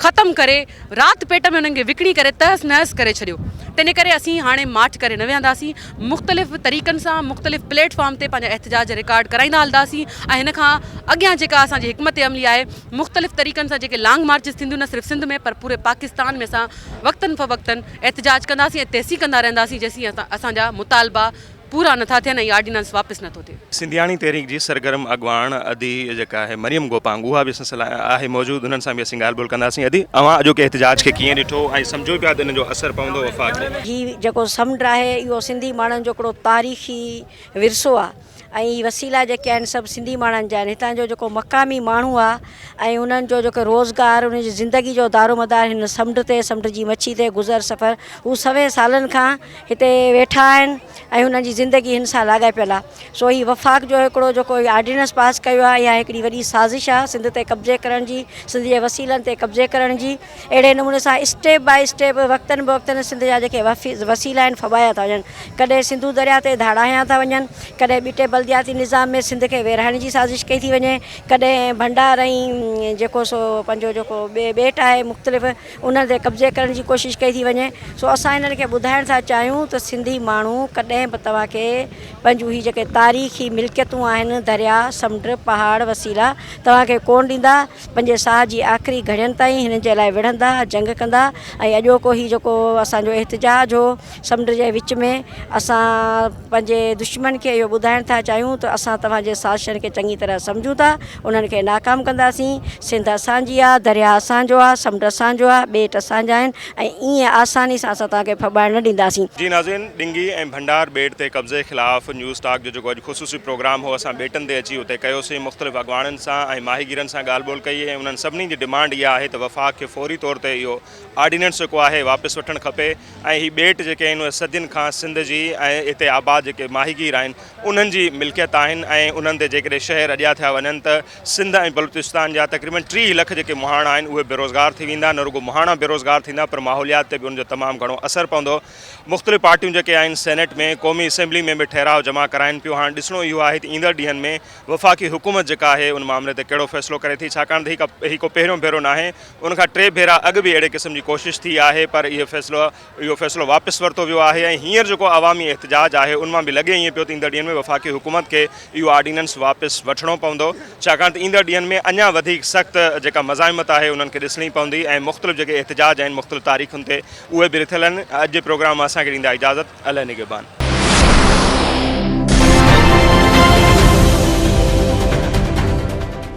ख़तमु करे राति पेट में हुननि खे विकिणी करे तहस नहस करे छॾियो। तंहिं करे असीं हाणे मार्च करे न वेहंदासीं, मुख़्तलिफ़ तरीक़नि सां मुख़्तलिफ़ प्लेटफॉर्म ते पंहिंजा एहतिजाज रिकॉर्ड कराईंदा हलंदासीं। ऐं हिन खां अॻियां जेका असांजी हिकमत अमली आहे, मुख़्तलिफ़ तरीक़नि सां जेके लॉन्ग मार्चिस थींदियूं न सिर्फ़ु सिंध में पर पूरे पाकिस्तान में, असां वक़्तनि फ़वक़्तनि एहतिजाज कंदासीं ऐं तहसीक कंदा रहंदासीं जेसीं असांजा मुतालबा पूरा नथा थियनि ऐं ऑर्डिनेंस वापसि नथो थिए। सिंधियाणी तहरीक जी सरगर्म अॻवान अदी जेका आहे मरियम गोपांग, उहा बि असां आहे मौजूदु, उन्हनि सां बि असीं ॻाल्हि ॿोल कंदासीं। अदी अवां अॼोके एहतिजाज खे कीअं ॾिठो ऐं सम्झो पिया त हिन जो असरु पवंदो वफ़ाक़ ते? ही जेको समुंड आहे इहो सिंधी माण्हुनि जो हिकिड़ो तारीख़ी विरसो आहे ऐं वसीला जेके आहिनि सभु सिंधी माण्हुनि जा आहिनि। हितां जो जेको मक़ामी माण्हू आहे ऐं उन्हनि जो जेको रोज़गारु उन जी ज़िंदगी जो दारोमदार हिन समुंड ते समुंड जी मच्छी ते गुज़र सफ़र हू सवे सालनि खां हिते वेठा आहिनि ऐं हुननि जी ज़िंदगी हिन सां लाॻापियल आहे। सो ही वफ़ाक़ जो हिकिड़ो जेको ऑर्डिनेंस पास कयो आहे इहा हिकिड़ी वॾी साज़िश आहे सिंध ते कब्ज़े करण जी, सिंध जे वसीलनि ते कब्ज़े करण जी। अहिड़े नमूने सां स्टेप बाय स्टेप वक़्तनि ब वक़्तनि सिंध जा जेके वसीला आहिनि फबाया था वञनि। कॾहिं सिंधु दरिया ते धाड़ाया था वञनि, कॾहिं ॿिटे बल्दियाती निज़ाम में सिंध खे विरहाइण जी साज़िश कई थी वञे, कॾहिं भंडार ऐं जेको सो पंहिंजो जेको ॿेट आहे मुख़्तलिफ़ उन ते कब्ज़े करण जी कोशिशि कई थी वञे। सो असां हिननि खे ॿुधाइण था चाहियूं त सिंधी माण्हू कॾहिं बि तव्हांखे पंहिंजूं ही जेके तारीख़ी मिल्कियतूं आहिनि दरिया समुंड पहाड़ वसीला तव्हांखे कोन ॾींदा। पंहिंजे साह जी आख़िरी घड़ियुनि ताईं हिन जे लाइ विढ़ंदा जंग कंदा। ऐं अॼोको ही जेको असांजो एहतिजाज हो समुंड जे विच में असां पंहिंजे दुश्मन खे इहो ॿुधाइण था चाहियूं त असां तव्हांजे साज़िशनि खे चङी तरह सम्झूं था, उन्हनि खे नाकाम कंदासीं। सिंध असांजी आहे, दरिया असांजो आहे, समुंड असांजो आहे, ॿेट असांजा आहिनि ऐं ईअं आसानी सां असां तव्हांखे फॿाइण न ॾींदासीं। जी नाज़रीन, डिंगी ऐं भंडार ॿेट ते कब्ज़े ख़िलाफ़ न्यूज़ टॉक जो जेको अॼु ख़ुसूसी प्रोग्राम हो असां ॿेटनि ते अची उते कयोसीं। मुख़्तलिफ़ अॻवाननि सां ऐं माहीगीरनि सां ॻाल्हि ॿोल कई ऐं उन्हनि सभिनी जी डिमांड इहा आहे त वफ़ाक़ खे फ़ौरी तौर ते इहो ऑर्डिनेंस जेको आहे वापसि वठणु खपे ऐं ही ॿेट जेके आहिनि उहे सदियुनि खां सिंध जी ऐं हिते आबाद जेके माहीगीर आहिनि उन्हनि जी मिल्कियत आहिनि ऐं उन्हनि ते जेकॾहिं शहर अॼा थिया वञनि त सिंध ऐं बलूचिस्तान जा तक़रीबन 30 लख जेके मुहाणा आहिनि उहे बेरोज़गार थी वेंदा। न रुगो मुहाणा बेरोज़गार थींदा पर माहौलियात ते बि उनजो तमामु घणो असरु पवंदो। मुख़्तलिफ़ पार्टियूं जेके आहिनि सेनेट में क़ौमी असेंबली में बि ठहराव जमा कराइनि पियूं। हाणे ॾिसणो इहो आहे त ईंदड़ ॾींहंनि में वफ़ाक़ी हुकूमत जेका आहे उन मामले ते कहिड़ो फ़ैसिलो करे थी, छाकाणि त ही को पहिरियों भेरो न आहे, उनखां 3 भेरा अॻु बि अहिड़े क़िस्म जी कोशिशि थी आहे पर इहो फ़ैसिलो वापसि वरितो वियो आहे। ऐं हींअर जेको अवामी एहतिजाज आहे उन मां बि लॻे ईअं पियो त ईंदड़ ॾींहंनि में वफ़ाक़ी हुकूमत खे इहो ऑर्डिनेंस वापसि वठिणो पवंदो, छाकाणि त ईंदड़ ॾींहंनि में अञा वधीक सख़्तु जेका मज़ाहिमत आहे उन्हनि खे ॾिसणी पवंदी ऐं मुख़्तलिफ़ जेके एहतिजाज आहिनि मुख़्तलिफ़ तारीख़ुनि ते उहे बि रिथियल आहिनि। अॼु जे प्रोग्राम में असांखे ॾींदा इजाज़त। अलाह निगहबान।